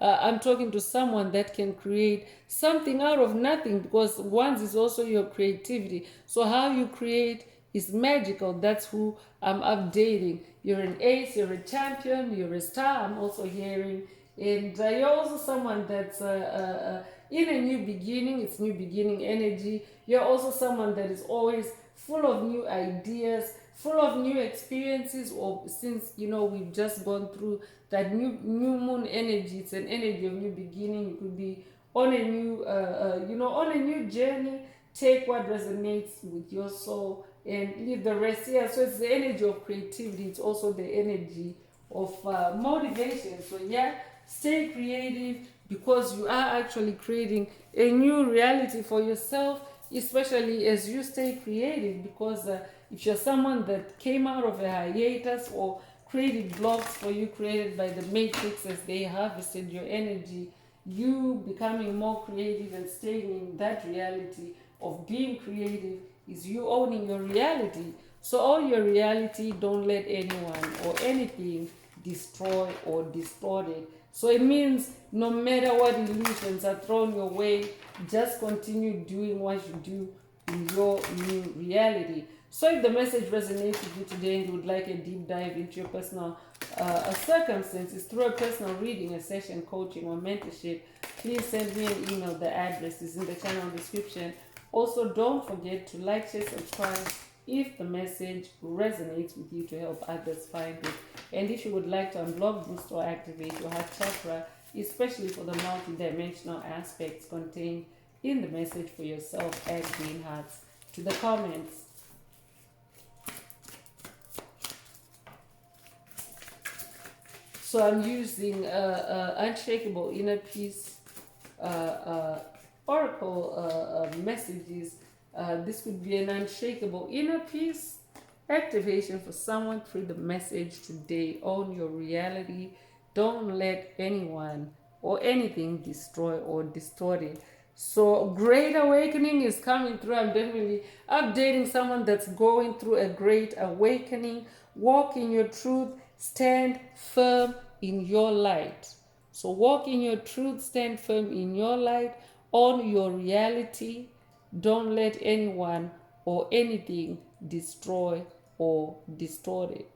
I'm talking to someone that can create something out of nothing, because Wands is also your creativity. So how you create is magical. That's who I'm updating. You're an ace, you're a champion, you're a star. I'm also hearing. And you're also someone that's in a new beginning. It's new beginning energy. You're also someone that is always full of new ideas, full of new experiences. Or since we've just gone through that new moon energy, it's an energy of new beginning. You could be on a new on a new journey. Take what resonates with your soul and leave the rest. Yeah, so it's the energy of creativity. It's also the energy of motivation. So yeah, stay creative, because you are actually creating a new reality for yourself, especially as you stay creative. Because if you're someone that came out of a hiatus, or creative blocks for you created by the matrix as they harvested your energy, you becoming more creative and staying in that reality of being creative is you owning your reality. So own your reality. Don't let anyone or anything destroy or distort it. So it means no matter what illusions are thrown your way, just continue doing what you do in your new reality. So if the message resonates with you today and you would like a deep dive into your personal circumstances through a personal reading, a session, coaching, or mentorship, please send me an email. The address is in the channel description. Also, don't forget to like, share, subscribe if the message resonates with you, to help others find it. And if you would like to unblock, boost, or activate your heart chakra, especially for the multidimensional aspects contained in the message for yourself, add green hearts to the comments. So I'm using Unshakable Inner Peace Oracle messages. This could be an unshakable inner peace activation for someone through the message today. Own your reality. Don't let anyone or anything destroy or distort it. So great awakening is coming through. I'm definitely updating someone that's going through a great awakening. Walk in your truth. Stand firm in your light. So walk in your truth. Stand firm in your light. Own your reality. Don't let anyone or anything destroy or distort it.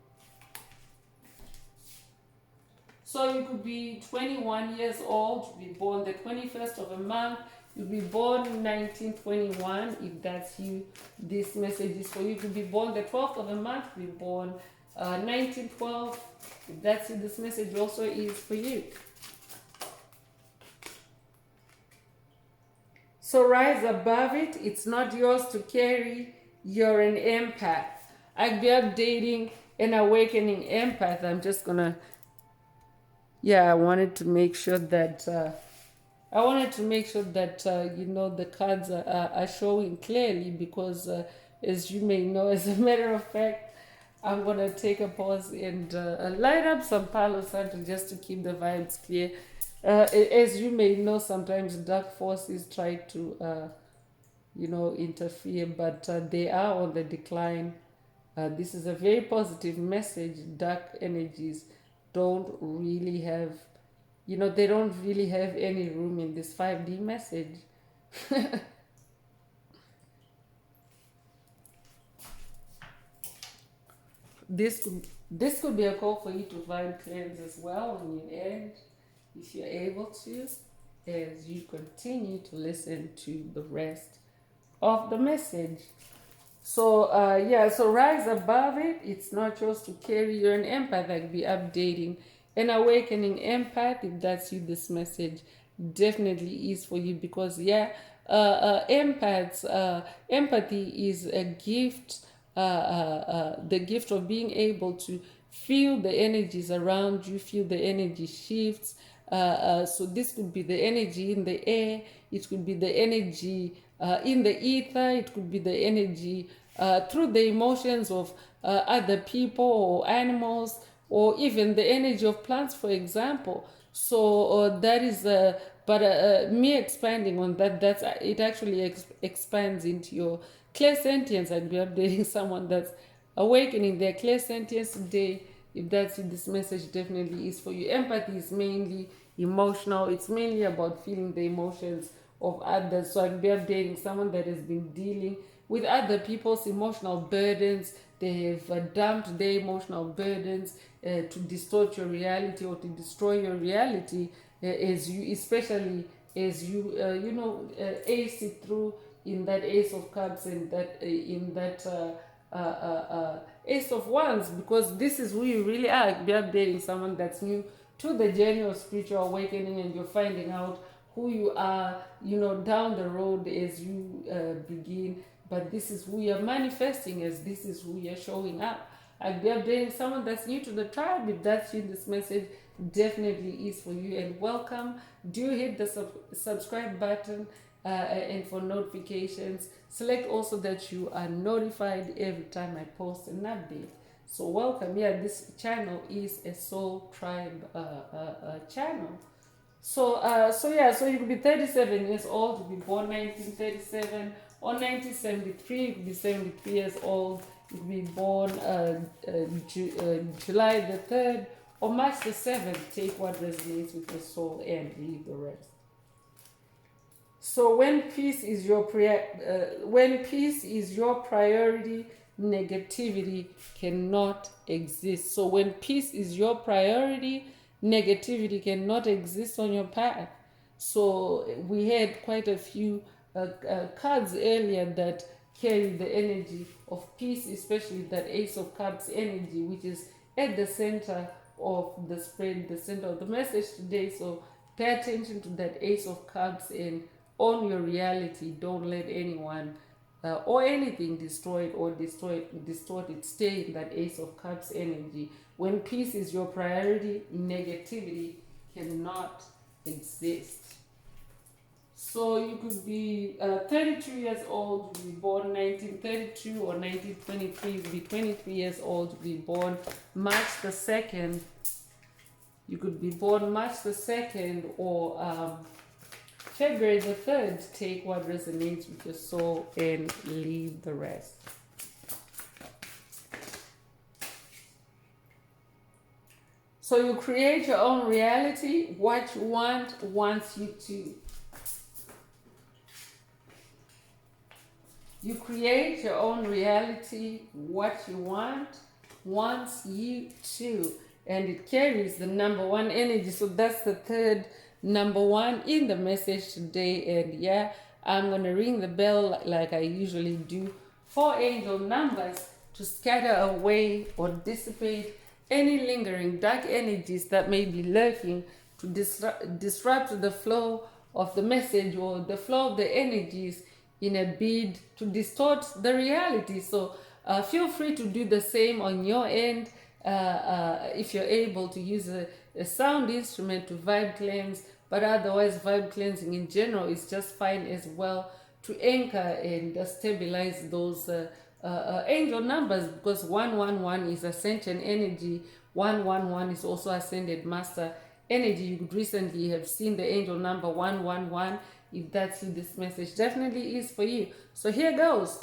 So you could be 21 years old, be born the 21st of a month. You'll be born in 1921, if that's you. This message is for you. You could be born the 12th of a month, be born 1912. If that's you, this message also is for you. So rise above it. It's not yours to carry. You're an empath. I'll be updating an awakening empath. I'm just gonna, yeah, I wanted to make sure that you know, the cards are showing clearly, because as you may know, as a matter of fact, I'm gonna take a pause and light up some Palo Santo just to keep the vibes clear. As you may know, sometimes dark forces try to you know, interfere, but they are on the decline. This is a very positive message. Dark energies don't really have, you know, they don't really have any room in this 5D message. This could be a call for you to find cleanse as well on your end, if you're able to, as you continue to listen to the rest of the message. So yeah, so rise above it. It's not yours to carry. You're an empath. I'll be updating an awakening empath. If that's you, this message definitely is for you, because yeah, empaths, empathy is a gift. The gift of being able to feel the energies around you, feel the energy shifts. So this could be the energy in the air, it could be the energy in the ether, it could be the energy through the emotions of other people or animals, or even the energy of plants, for example. So that is me expanding on that, that's it actually expands into your clairsentience. I'd be updating someone that's awakening their clairsentience today. If that's what this message definitely is for you. Empathy is mainly emotional. It's mainly about feeling the emotions of others. So I'd be updating someone that has been dealing with other people's emotional burdens. They have dumped their emotional burdens to distort your reality or to destroy your reality, as you, especially as you you know, ace it through in that Ace of Cups and that in that Ace of Wands, because this is who you really are. Be updating someone that's new to the journey of spiritual awakening, and you're finding out who you are, you know, down the road as you begin. But this is who you're manifesting as. This is who you're showing up. I'll be updating someone that's new to the tribe. If that's you, this message definitely is for you. And welcome. Do hit the subscribe button. And for notifications, select also that you are notified every time I post an update. So welcome. Yeah, this channel is a soul tribe channel. So yeah, so you could be 37 years old, you could be born 1937 or 1973, you could be 73 years old, you could be born July the 3rd or March the 7th. Take what resonates with your soul and leave the rest. So when peace is your priority, negativity cannot exist. So when peace is your priority, negativity cannot exist on your path. So we had quite a few cards earlier that carry the energy of peace, especially that Ace of Cups energy, which is at the center of the spread, the center of the message today. So pay attention to that Ace of Cups and own your reality. Don't let anyone or anything destroy it or distort it. Stay in that Ace of Cups energy. When peace is your priority, negativity cannot exist. So you could be 32 years old, you be born 1932 or 1923, you could be 23 years old, you be born March the 2nd. You could be born March the 2nd or February the 3rd. Take what resonates with your soul and leave the rest. So you create your own reality. What you want wants you to. You create your own reality. What you want wants you to. And it carries the number one energy. So that's the third number one in the message today. And yeah, I'm going to ring the bell like I usually do for angel numbers to scatter away or dissipate any lingering dark energies that may be lurking to disrupt the flow of the message or the flow of the energies in a bid to distort the reality. So feel free to do the same on your end. If you're able to use a sound instrument to vibe cleanse, but otherwise vibe cleansing in general is just fine as well to anchor and stabilize those angel numbers, because 111 is ascension energy, 111 is also ascended master energy. You could recently have seen the angel number 111. If that's who this message definitely is for you. So here goes.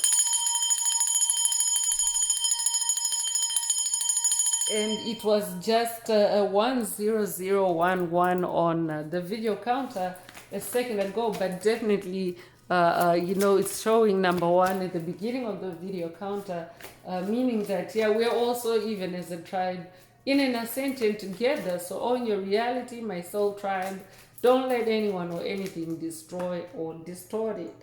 And it was just 10011 on the video counter a second ago, but definitely it's showing number one at the beginning of the video counter, meaning that we're also even as a tribe in an ascension together. So on your reality, my soul tribe, don't let anyone or anything destroy or distort it.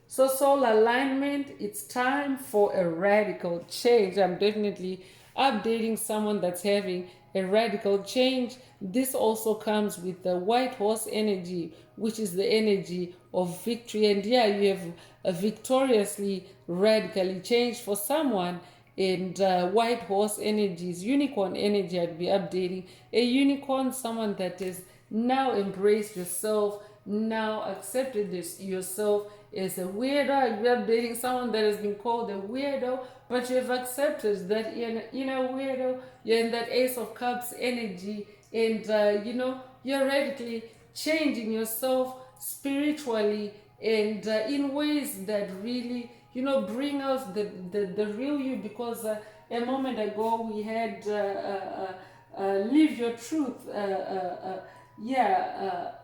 So soul alignment, it's time for a radical change. I'm definitely updating someone that's having a radical change. This also comes with the white horse energy, which is the energy of victory. And you have victoriously radically changed for someone. And white horse energies, unicorn energy, I'd be updating. A unicorn, someone that has now embraced yourself, now accepted this yourself as a weirdo. I'd be updating someone that has been called a weirdo, but you have accepted that you're a weirdo. You're in that Ace of Cups energy, and you're radically changing yourself spiritually and in ways that really bring out the real you, because a moment ago we had live your truth,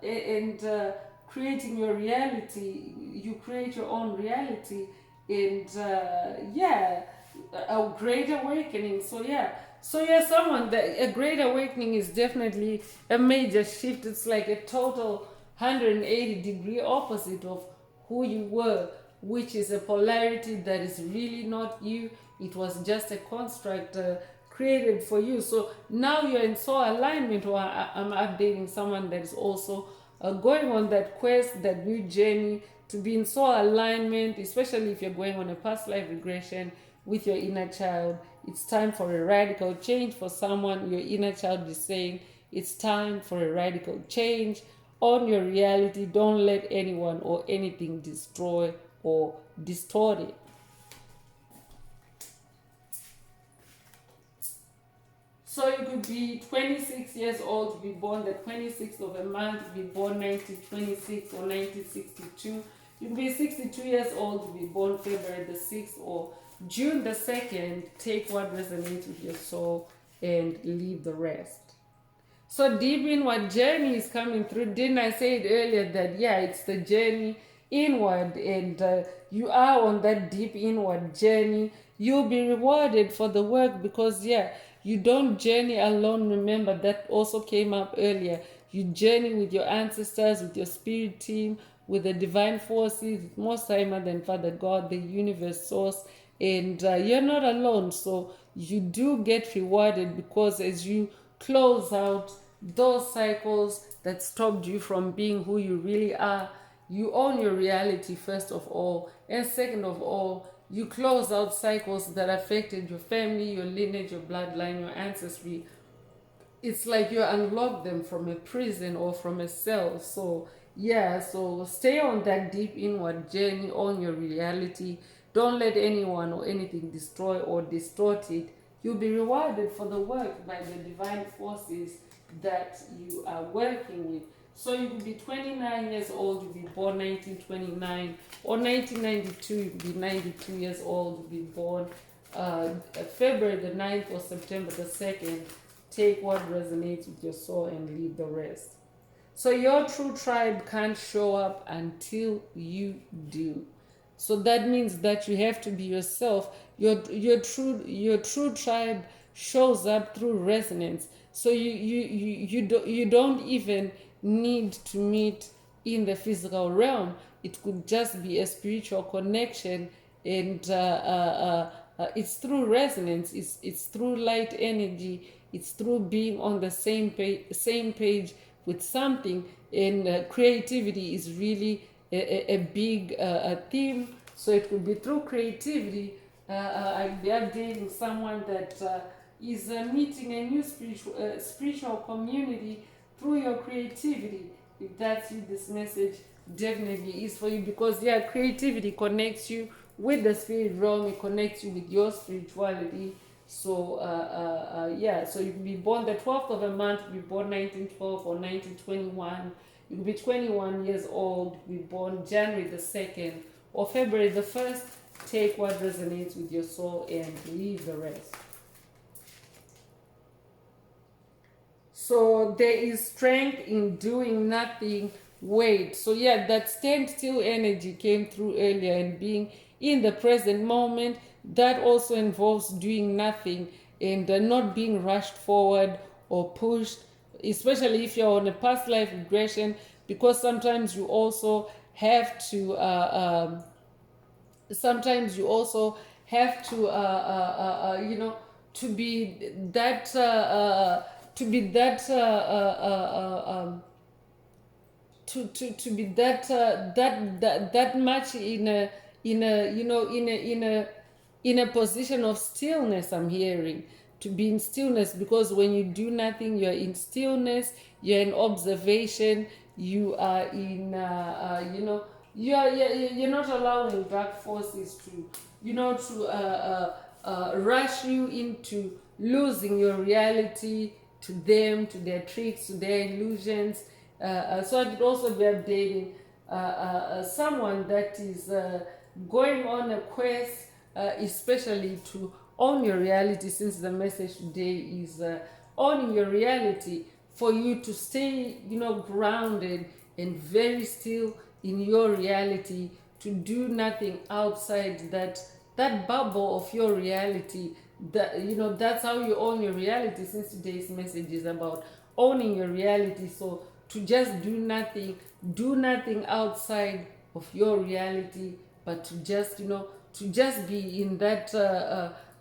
and creating your reality. You create your own reality, and a great awakening. Someone that a great awakening is definitely a major shift. It's like a total 180-degree opposite of who you were, which is a polarity that is really not you. It was just a construct created for you. So now you're in soul alignment, or I'm updating someone that is also going on that quest, that new journey to be in soul alignment, especially if you're going on a past life regression with your inner child. It's time for a radical change for someone. Your inner child is saying it's time for a radical change on your reality. Don't let anyone or anything destroy or distort it. So you could be 26 years old to be born the 26th of a month, to be born 1926 or 1962. You could be 62 years old to be born February the 6th or June the 2nd. Take what resonates with your soul and leave the rest. So deep inward journey is coming through. Didn't I say it earlier that it's the journey inward, and you are on that deep inward journey. You'll be rewarded for the work, because you don't journey alone. Remember, that also came up earlier. You journey with your ancestors, with your spirit team, with the divine forces, Most High Mother and Father God, the universe source, and you're not alone. So you do get rewarded, because as you close out those cycles that stopped you from being who you really are, you own your reality first of all, and second of all, you close out cycles that affected your family, your lineage, your bloodline, your ancestry. It's like you unlock them from a prison or from a cell. So stay on that deep inward journey, on your reality. Don't let anyone or anything destroy or distort it. You'll be rewarded for the work by the divine forces that you are working with. So you could be 29 years old, you'll be born 1929, or 1992, you'll be 92 years old, you'll be born February the 9th or September the 2nd. Take what resonates with your soul and leave the rest. So your true tribe can't show up until you do. So that means that you have to be yourself. Your true tribe shows up through resonance. So you don't even need to meet in the physical realm. It could just be a spiritual connection, and it's through resonance. It's through light energy. It's through being on the same page with something, and creativity is really a big theme. So it could be through creativity. I'll be updating someone that is meeting a new spiritual community through your creativity. If that's you, this message definitely is for you, because yeah, creativity connects you with the spirit realm. It connects you with your spirituality. So yeah, so you can be born the 12th of a month, be born 1912 or 1921. You could be 21 years old, be born January the 2nd or February the 1st. Take what resonates with your soul and leave the rest. So there is strength in doing nothing. Wait. So yeah, that stand still energy came through earlier, and being in the present moment. That also involves doing nothing and not being rushed forward or pushed, especially if you're on a past life regression, because sometimes you also have to you know, to be that to be that to be that much in a you know in a position of stillness. I'm hearing to be in stillness, because when you do nothing, you're in stillness, you're in observation, you are in you know, you're not allowing dark forces to, you know, to rush you into losing your reality to them, to their tricks, to their illusions. So I could also be updating someone that is going on a quest, especially to own your reality, since the message today is owning your reality, for you to stay, you know, grounded and very still in your reality, to do nothing outside that bubble of your reality. That, you know, that's how you own your reality, since today's message is about owning your reality. So to just do nothing outside of your reality, but to just, you know, to just be in that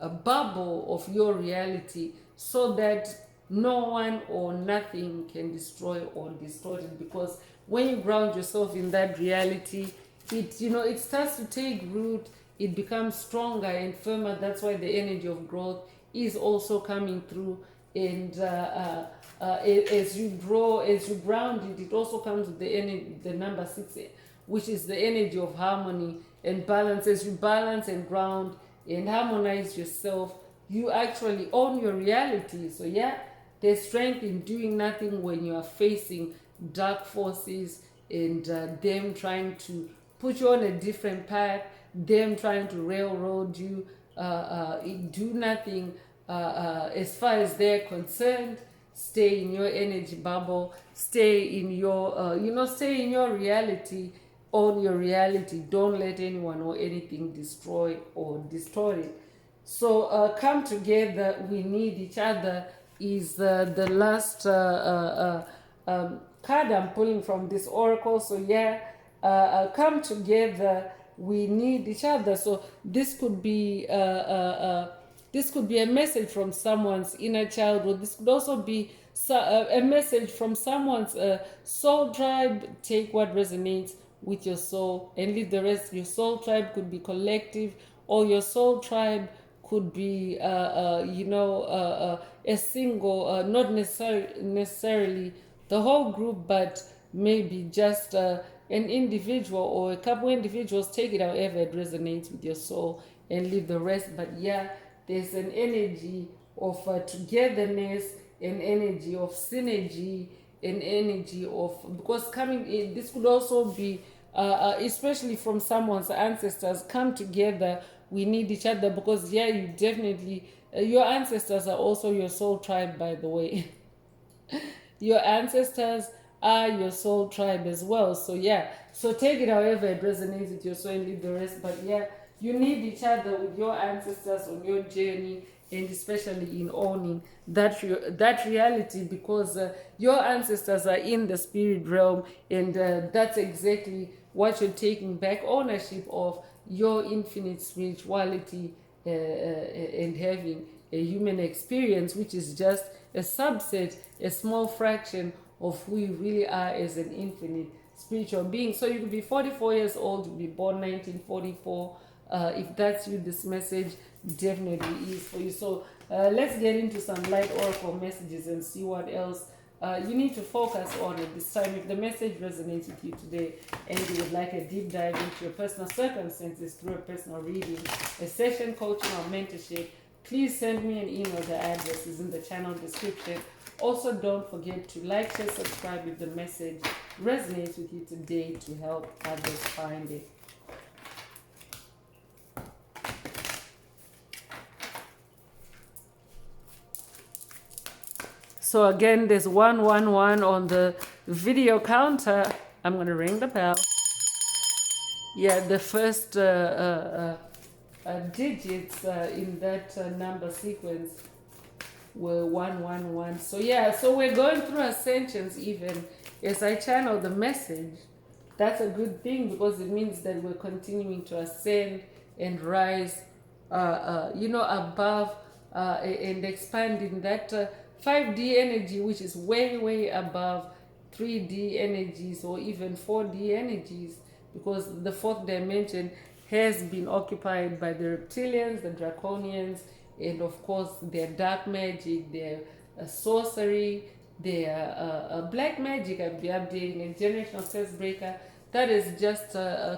a bubble of your reality, so that no one or nothing can destroy or distort it. Because when you ground yourself in that reality, it, you know, it starts to take root, it becomes stronger and firmer. That's why the energy of growth is also coming through. And as you grow, as you ground it, it also comes with the energy, the number 6, which is the energy of harmony and balance. As you balance and ground and harmonize yourself, you actually own your reality. So yeah, there's strength in doing nothing when you are facing dark forces and them trying to put you on a different path, them trying to railroad you. Do nothing as far as they're concerned. Stay in your energy bubble, stay in your you know, stay in your reality, own your reality. Don't let anyone or anything destroy or distort it. So come together, we need each other is the last card I'm pulling from this oracle. So yeah, come together, we need each other. So this could be this could be a message from someone's inner child, or this could also be a message from someone's soul tribe. Take what resonates with your soul and leave the rest. Your soul tribe could be collective, or your soul tribe could be you know, a single, not necessarily the whole group, but maybe just an individual or a couple individuals. Take it however it resonates with your soul and leave the rest. But yeah, there's an energy of togetherness, an energy of synergy, an energy of, because coming in, this could also be especially from someone's ancestors. Come together, we need each other, because yeah, you definitely your ancestors are also your soul tribe, by the way. Your ancestors are your soul tribe as well. So yeah, so take it however it resonates with your soul and leave the rest. But yeah, you need each other with your ancestors on your journey, and especially in owning that reality, because your ancestors are in the spirit realm, and that's exactly what you're taking back ownership of, your infinite spirituality, and having a human experience, which is just a subset, a small fraction of who you really are as an infinite spiritual being. So you could be 44 years old, you could be born 1944. If that's you, this message definitely is for you. So let's get into some light oracle messages and see what else you need to focus on at this time. If the message resonates with you today and you would like a deep dive into your personal circumstances through a personal reading, a session, coaching, or mentorship, please send me an email. The address is in the channel description. Also, don't forget to like, share, subscribe if the message resonates with you today to help others find it. So again, there's 111 on the video counter. I'm going to ring the bell. Yeah, the first digits in that number sequence were 111. So yeah, so we're going through ascensions even as I channel the message. That's a good thing because it means that we're continuing to ascend and rise, above and expand in that 5D energy, which is way, way above 3D energies or even 4D energies, because the fourth dimension has been occupied by the reptilians, the draconians, and of course their dark magic, their sorcery, their black magic. I'll be updating a generational curse breaker that is just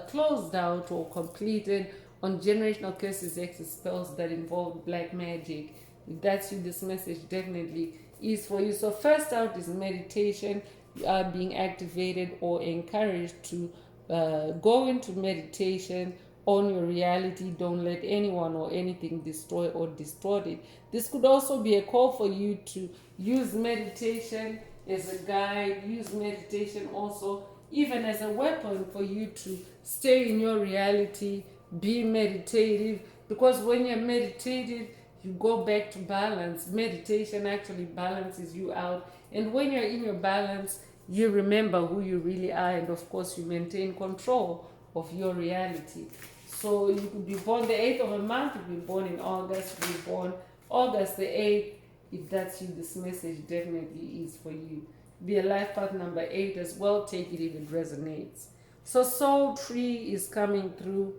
closed out or completed on generational curses, exes, spells that involve black magic. If that's you, this message definitely is for you. So first out is meditation. You are being activated or encouraged to go into meditation on your reality. Don't let anyone or anything destroy or distort it. This could also be a call for you to use meditation as a guide, use meditation also even as a weapon for you to stay in your reality, be meditative, because when you're meditative, you go back to balance. Meditation actually balances you out, and when you're in your balance, you remember who you really are, and of course you maintain control of your reality. So you could be born the 8th of a month, you could be born in August, you could be born August the 8th. If that's you, this message definitely is for you. Be a life path number 8 as well. Take it if it resonates. So soul tree is coming through.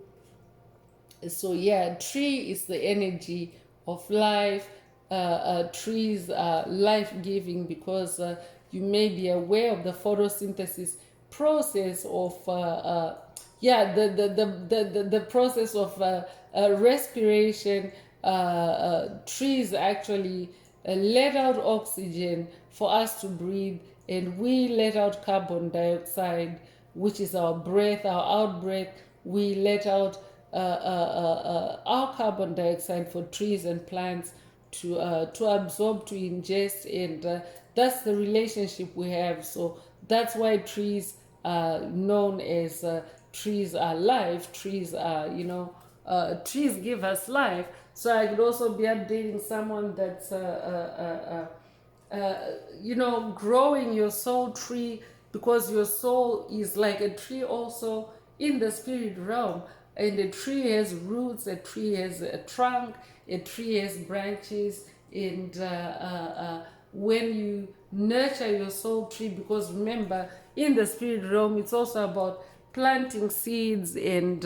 So yeah, tree is the energy of life. Trees are life-giving because you may be aware of the photosynthesis process of the process of respiration. Trees actually let out oxygen for us to breathe, and we let out carbon dioxide, which is our breath, our out breath. We let out our carbon dioxide for trees and plants to absorb, to ingest, and that's the relationship we have. So that's why trees are known as trees are life. Trees are, trees give us life. So I could also be updating someone that's growing your soul tree, because your soul is like a tree also in the spirit realm. And a tree has roots, a tree has a trunk, a tree has branches. And when you nurture your soul tree, because remember, in the spirit realm, it's also about planting seeds and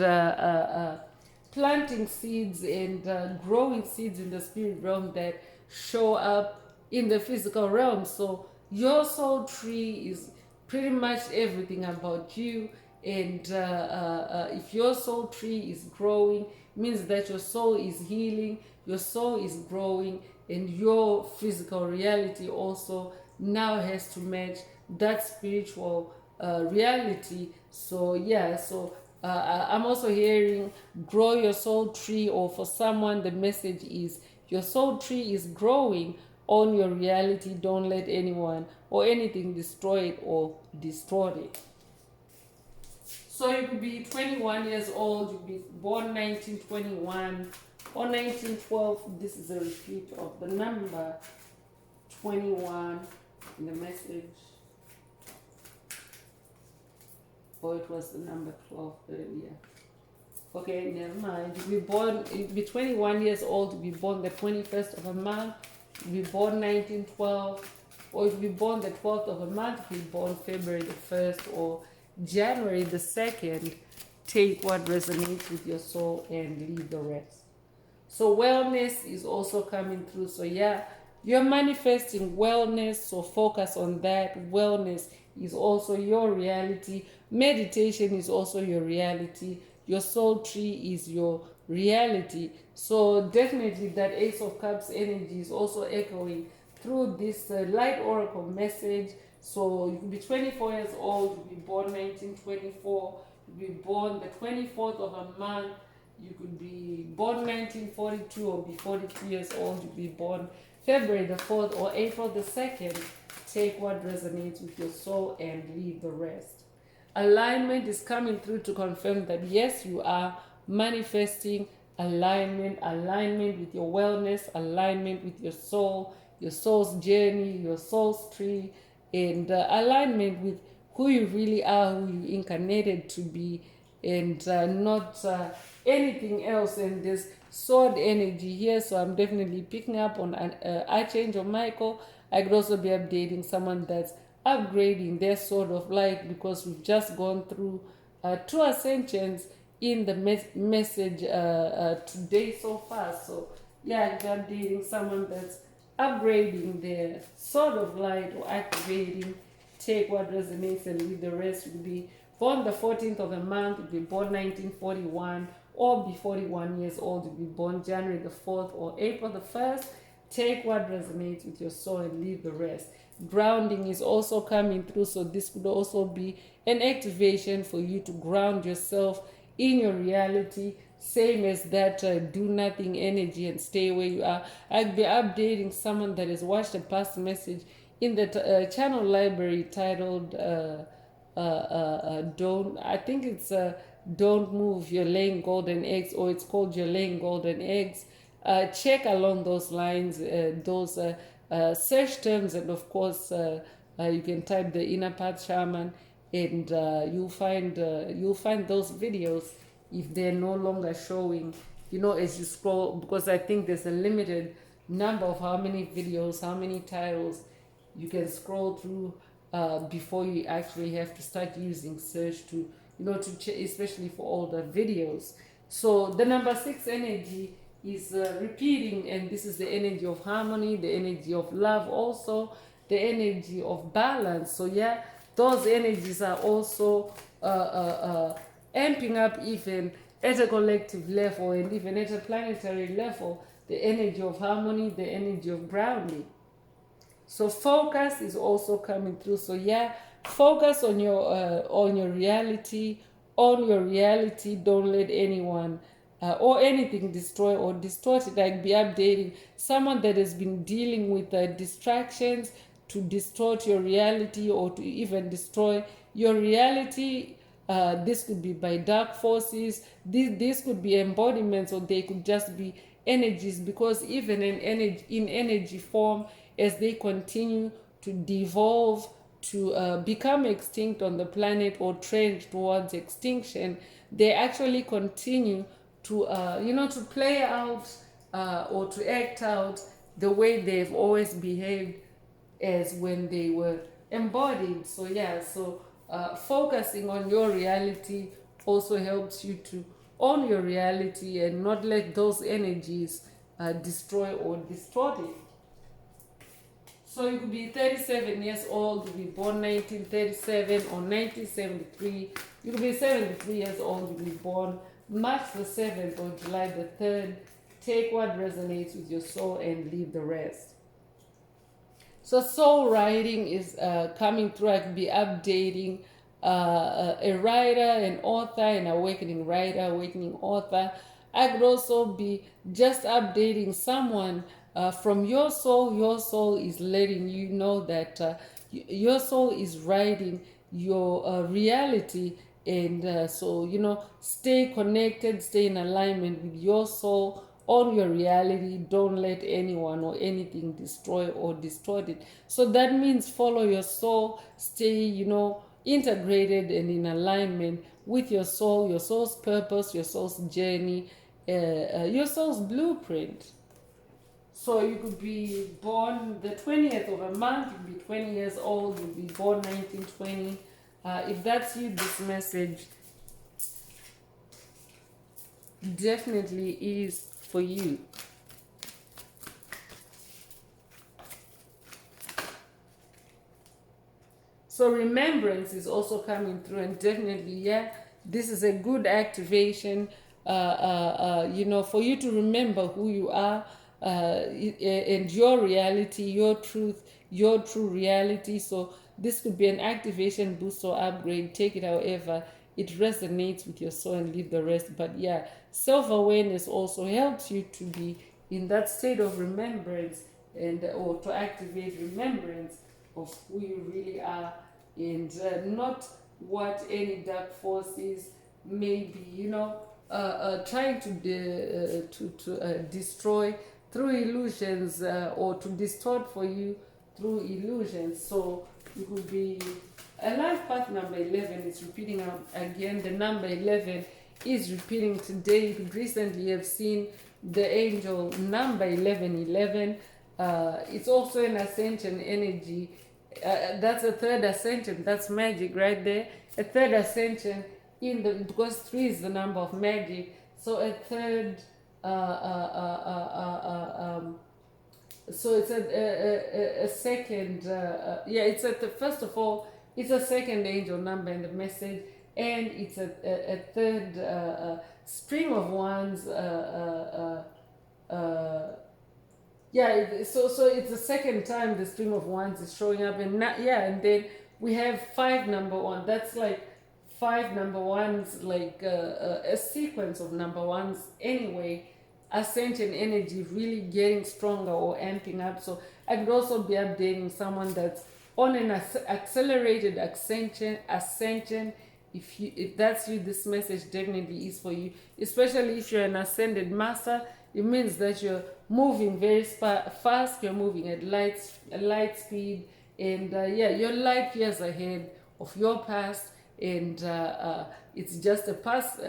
growing seeds in the spirit realm that show up in the physical realm. So your soul tree is pretty much everything about you. And if your soul tree is growing, it means that your soul is healing, your soul is growing, and your physical reality also now has to match that spiritual reality. So yeah, so I'm also hearing grow your soul tree, or for someone the message is your soul tree is growing on your reality. Don't let anyone or anything destroy it or distort it. So you could be 21 years old, you'd be born 1921 or 1912. This is a repeat of the number 21 in the message. Or it was the number 12 earlier. Okay, never mind. You'd be 21 years old, you'd be born the 21st of a month, you'd be born 1912. or if you're born the 12th of a month, if you're born February the 1st or January the 2nd, take what resonates with your soul and leave the rest. So wellness is also coming through. So yeah, you're manifesting wellness, so focus on that. Wellness is also your reality. Meditation is also your reality. Your soul tree is your reality. So definitely that Ace of Cups energy is also echoing through this light oracle message. So you could be 24 years old, you could be born 1924, you could be born the 24th of a month, you could be born 1942 or be 43 years old, you could be born February the 4th or April the 2nd. Take what resonates with your soul and leave the rest. Alignment is coming through to confirm that yes, you are manifesting alignment with your wellness, alignment with your soul, your soul's journey, your soul's tree, and alignment with who you really are, who you incarnated to be, and not anything else. And there's sword energy here, so I'm definitely picking up on Archangel Michael. I could also be updating someone that's upgrading their sword of light, because we've just gone through two ascensions in the message today so far. So yeah, I'm updating someone that's upgrading their sword of light or activating. Take what resonates and leave the rest. Will be born the 14th of the month, you'll be born 1941, or be 41 years old, you'll be born January the 4th or April the 1st. Take what resonates with your soul and leave the rest. Grounding is also coming through, so this could also be an activation for you to ground yourself in your reality, same as that do nothing energy and stay where you are. I'll be updating someone that has watched a past message in the channel library titled don't, I think it's don't move, you're laying golden eggs, or it's called you're laying golden eggs. Check along those lines, those search terms, and of course you can type the Inner Path Shaman, and you'll find those videos if they're no longer showing, as you scroll, because I think there's a limited number of how many videos, how many titles you can scroll through before you actually have to start using search to, especially for older videos. So the number 6 energy is repeating, and this is the energy of harmony, the energy of love, also the energy of balance. So yeah, those energies are also amping up even at a collective level and even at a planetary level, the energy of harmony, the energy of grounding. So focus is also coming through. So yeah, focus on your reality, on your reality. Don't let anyone or anything destroy or distort it. Like, be updating someone that has been dealing with distractions to distort your reality or to even destroy your reality. This could be by dark forces. This could be embodiments, or they could just be energies, because even in energy form, as they continue to devolve, to become extinct on the planet or trend towards extinction, they actually continue to to play out or to act out the way they've always behaved as when they were embodied. So yeah, so focusing on your reality also helps you to own your reality and not let those energies destroy or distort it. So you could be 37 years old, you could be born 1937 or 1973. You could be 73 years old, you could be born March the 7th or July the 3rd. Take what resonates with your soul and leave the rest. So soul writing is coming through. I could be updating a writer, an author, an awakening writer, awakening author. I could also be just updating someone from your soul. Your soul is letting you know that your soul is writing your reality. And so, stay connected, stay in alignment with your soul, on your reality. Don't let anyone or anything destroy or distort it. So that means follow your soul, stay, integrated and in alignment with your soul's purpose, your soul's journey, your soul's blueprint. So you could be born the 20th of a month, you'd be 20 years old, you'd be born 1920. If that's you, this message definitely is for you. So remembrance is also coming through, and definitely, yeah, this is a good activation. For you to remember who you are, and your reality, your truth, your true reality. So this could be an activation, boost, or upgrade. Take it however it resonates with your soul and leave the rest. But yeah, self-awareness also helps you to be in that state of remembrance, and or to activate remembrance of who you really are, and not what any dark forces may be, trying to destroy through illusions, or to distort for you through illusions. So it could be a life path number 11 is repeating again. The number 11 is repeating today. You recently have seen the angel number 1111. It's also an ascension energy. That's a third ascension. That's magic right there. A third ascension because 3 is the number of magic. So a third. So it's a second. It's at the first of all. It's a second angel number in the message, and it's a third string of wands. So it's the second time the string of wands is showing up, and and then we have 5 number 1. That's like 5 number ones, like a sequence of number ones anyway. Ascension energy really getting stronger or amping up. So I could also be updating someone that's on an accelerated ascension. If that's you, this message definitely is for you, especially if you're an ascended master. It means that you're moving very fast, you're moving at light speed, and you're light years ahead of your past, and it's just a past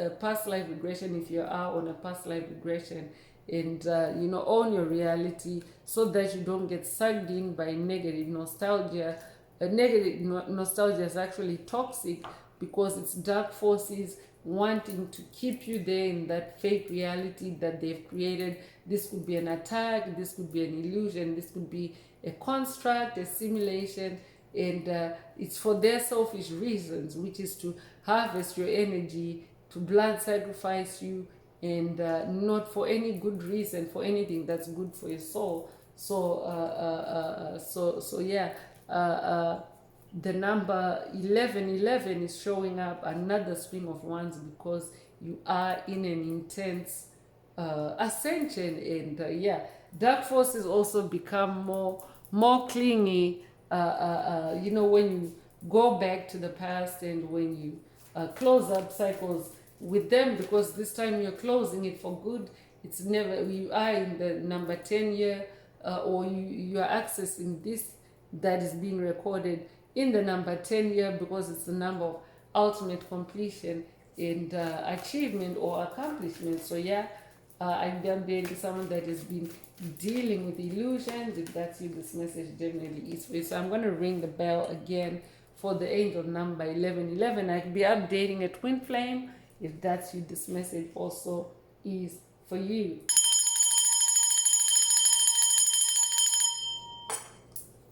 life regression if you are on a past life regression, and own your reality so that you don't get sucked in by negative nostalgia. Negative nostalgia is actually toxic because it's dark forces wanting to keep you there in that fake reality that they've created. This could be an attack, this could be an illusion, this could be a construct, a simulation, and it's for their selfish reasons, which is to harvest your energy, to blood sacrifice you, and not for any good reason, for anything that's good for your soul. The number 1111 is showing up, another string of wands, because you are in an intense ascension, and dark forces also become more clingy. When you go back to the past, and when you close up cycles with them, because this time you're closing it for good. It's never, you are in the number 10 year, or you are accessing this that is being recorded in the number 10 year, because it's the number of ultimate completion and achievement or accomplishment. So I'm being someone that has been dealing with illusions. If that's you, this message definitely is for you. So I'm going to ring the bell again for the angel number 1111. I could be updating a twin flame. If that's you, this message also is for you.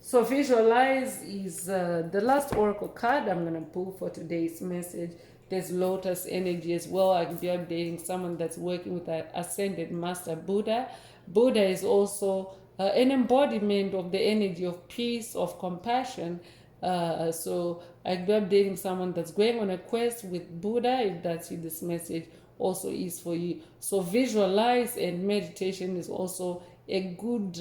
So visualize is the last oracle card I'm going to pull for today's message. There's lotus energy as well. I can be updating someone that's working with an ascended master Buddha. Buddha is also an embodiment of the energy of peace, of compassion. So I can be updating someone that's going on a quest with Buddha. If that's you, this message also is for you. So visualize, and meditation is also a good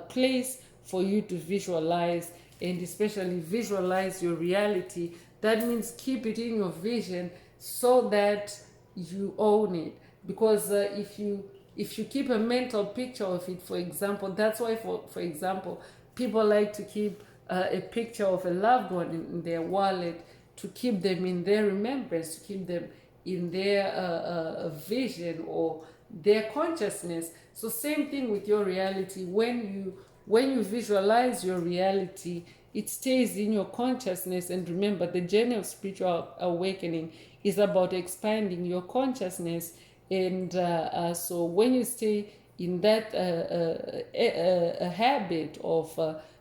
place for you to visualize, and especially visualize your reality. That means keep it in your vision so that you own it. Because if you keep a mental picture of it, for example, that's why for example, people like to keep a picture of a loved one in their wallet, to keep them in their remembrance, to keep them in their vision, or their consciousness. So same thing with your reality. When you visualize your reality, it stays in your consciousness. And remember, the journey of spiritual awakening is about expanding your consciousness. And so when you stay in that a habit of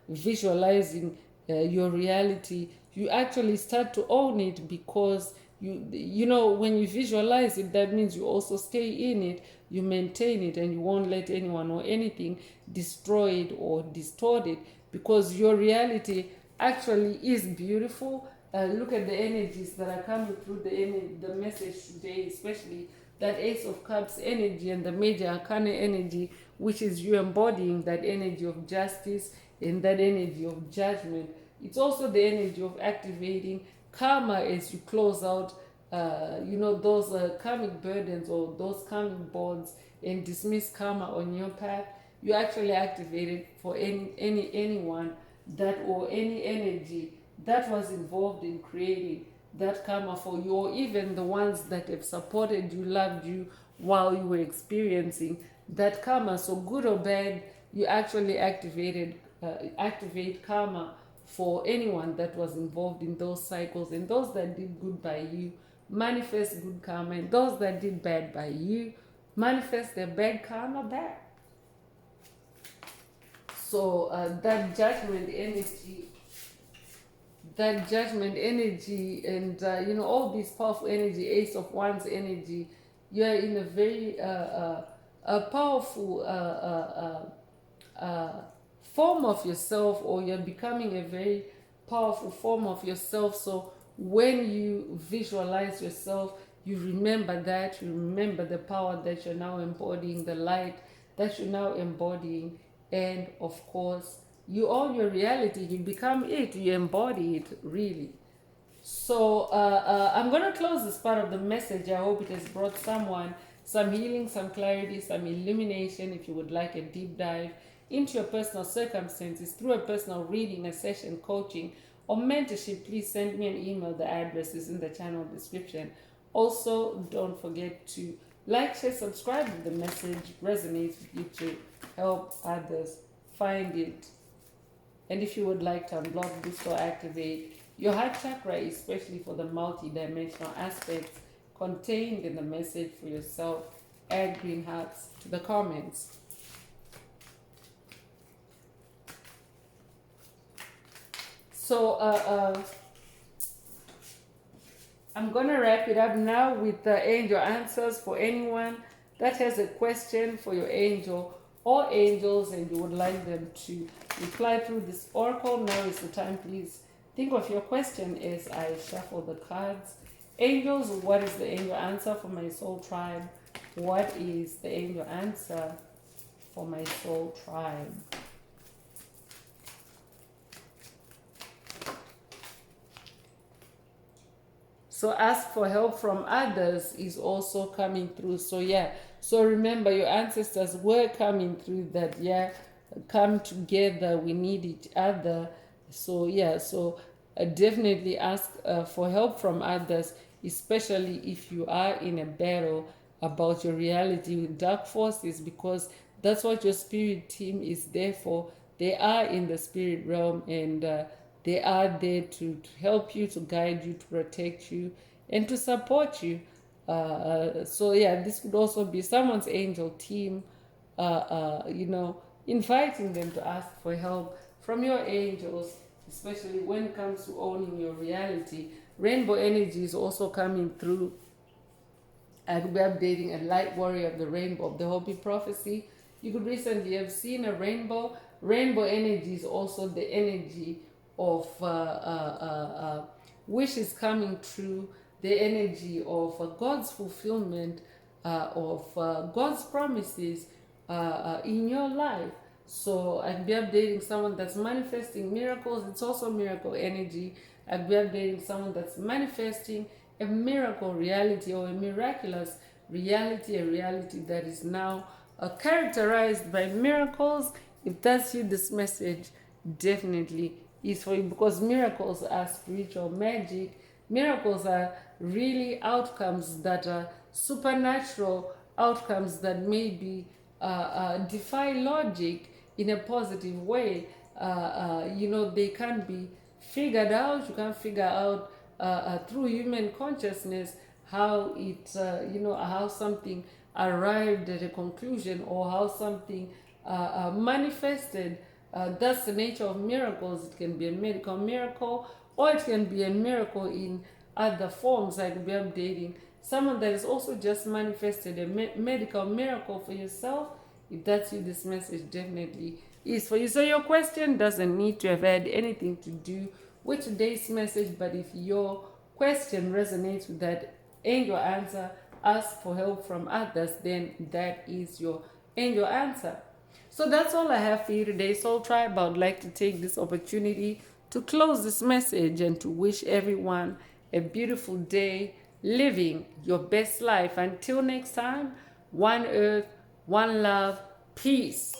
visualizing your reality, you actually start to own it, because you know, when you visualize it, that means you also stay in it, you maintain it, and you won't let anyone or anything destroy it or distort it, because your reality actually is beautiful. Look at the energies that are coming through the message today, especially that Ace of Cups energy and the Major Arcana energy, which is you embodying that energy of justice and that energy of judgment. It's also the energy of activating karma as you close out, those karmic burdens or those karmic bonds, and dismiss karma on your path. You actually activate it for anyone that, or any energy that was involved in creating that karma for you, or even the ones that have supported you, loved you while you were experiencing that karma. So good or bad, you actually activate karma for anyone that was involved in those cycles, and those that did good by you manifest good karma, and those that did bad by you manifest their bad karma back. So that judgment energy, and all these powerful energy, Ace of Wands energy, you're in a very powerful form of yourself, or you're becoming a very powerful form of yourself. So when you visualize yourself, you remember that, you remember the power that you're now embodying, the light that you're now embodying, and of course you own your reality, you become it, you embody it, really. So I'm going to close this part of the message. I hope it has brought someone some healing, some clarity, some illumination. If you would like a deep dive into your personal circumstances through a personal reading, a session, coaching, or mentorship, please send me an email. The address is in the channel description. Also, don't forget to like, share, subscribe if the message resonates with you, to help others find it. And if you would like to unblock, boost, or activate your heart chakra, especially for the multi-dimensional aspects contained in the message for yourself, add green hearts to the comments. So I'm going to wrap it up now with the angel answers. For anyone that has a question for your angel or angels, and you would like them to reply through this oracle, now is the time. Please think of your question as I shuffle the cards. Angels, what is the angel answer for my soul tribe? What is the angel answer for my soul tribe? So ask for help from others is also coming through. So yeah, so remember, your ancestors were coming through that. Yeah, come together, we need each other. So yeah, so definitely ask for help from others, especially if you are in a battle about your reality with dark forces, because that's what your spirit team is there for. They are in the spirit realm, and they are there to help you, to guide you, to protect you, and to support you. So yeah, this could also be someone's angel team, inviting them to ask for help from your angels, especially when it comes to owning your reality. Rainbow energy is also coming through. I could be updating a light warrior of the rainbow of the Hopi prophecy. You could recently have seen a rainbow. Rainbow energy is also the energy of wishes coming true, the energy of God's fulfillment of God's promises in your life. So I'd be updating someone that's manifesting miracles. It's also miracle energy. I'd be updating someone that's manifesting a miracle reality, or a miraculous reality, a reality that is now characterized by miracles. If that's you, this message definitely is for you, because miracles are spiritual magic. Miracles are really outcomes that are supernatural outcomes that maybe defy logic in a positive way. They can't be figured out. You can't figure out through human consciousness how how something arrived at a conclusion, or how something manifested. That's the nature of miracles. It can be a medical miracle, or it can be a miracle in other forms, like we're updating someone that is also just manifested a medical miracle for yourself. If that's you, this message definitely is for you. So your question doesn't need to have had anything to do with today's message, but if your question resonates with that angel answer, ask for help from others, then that is your angel answer. So that's all I have for you today, Soul Tribe. I would like to take this opportunity to close this message and to wish everyone a beautiful day, living your best life. Until next time, one earth, one love, peace.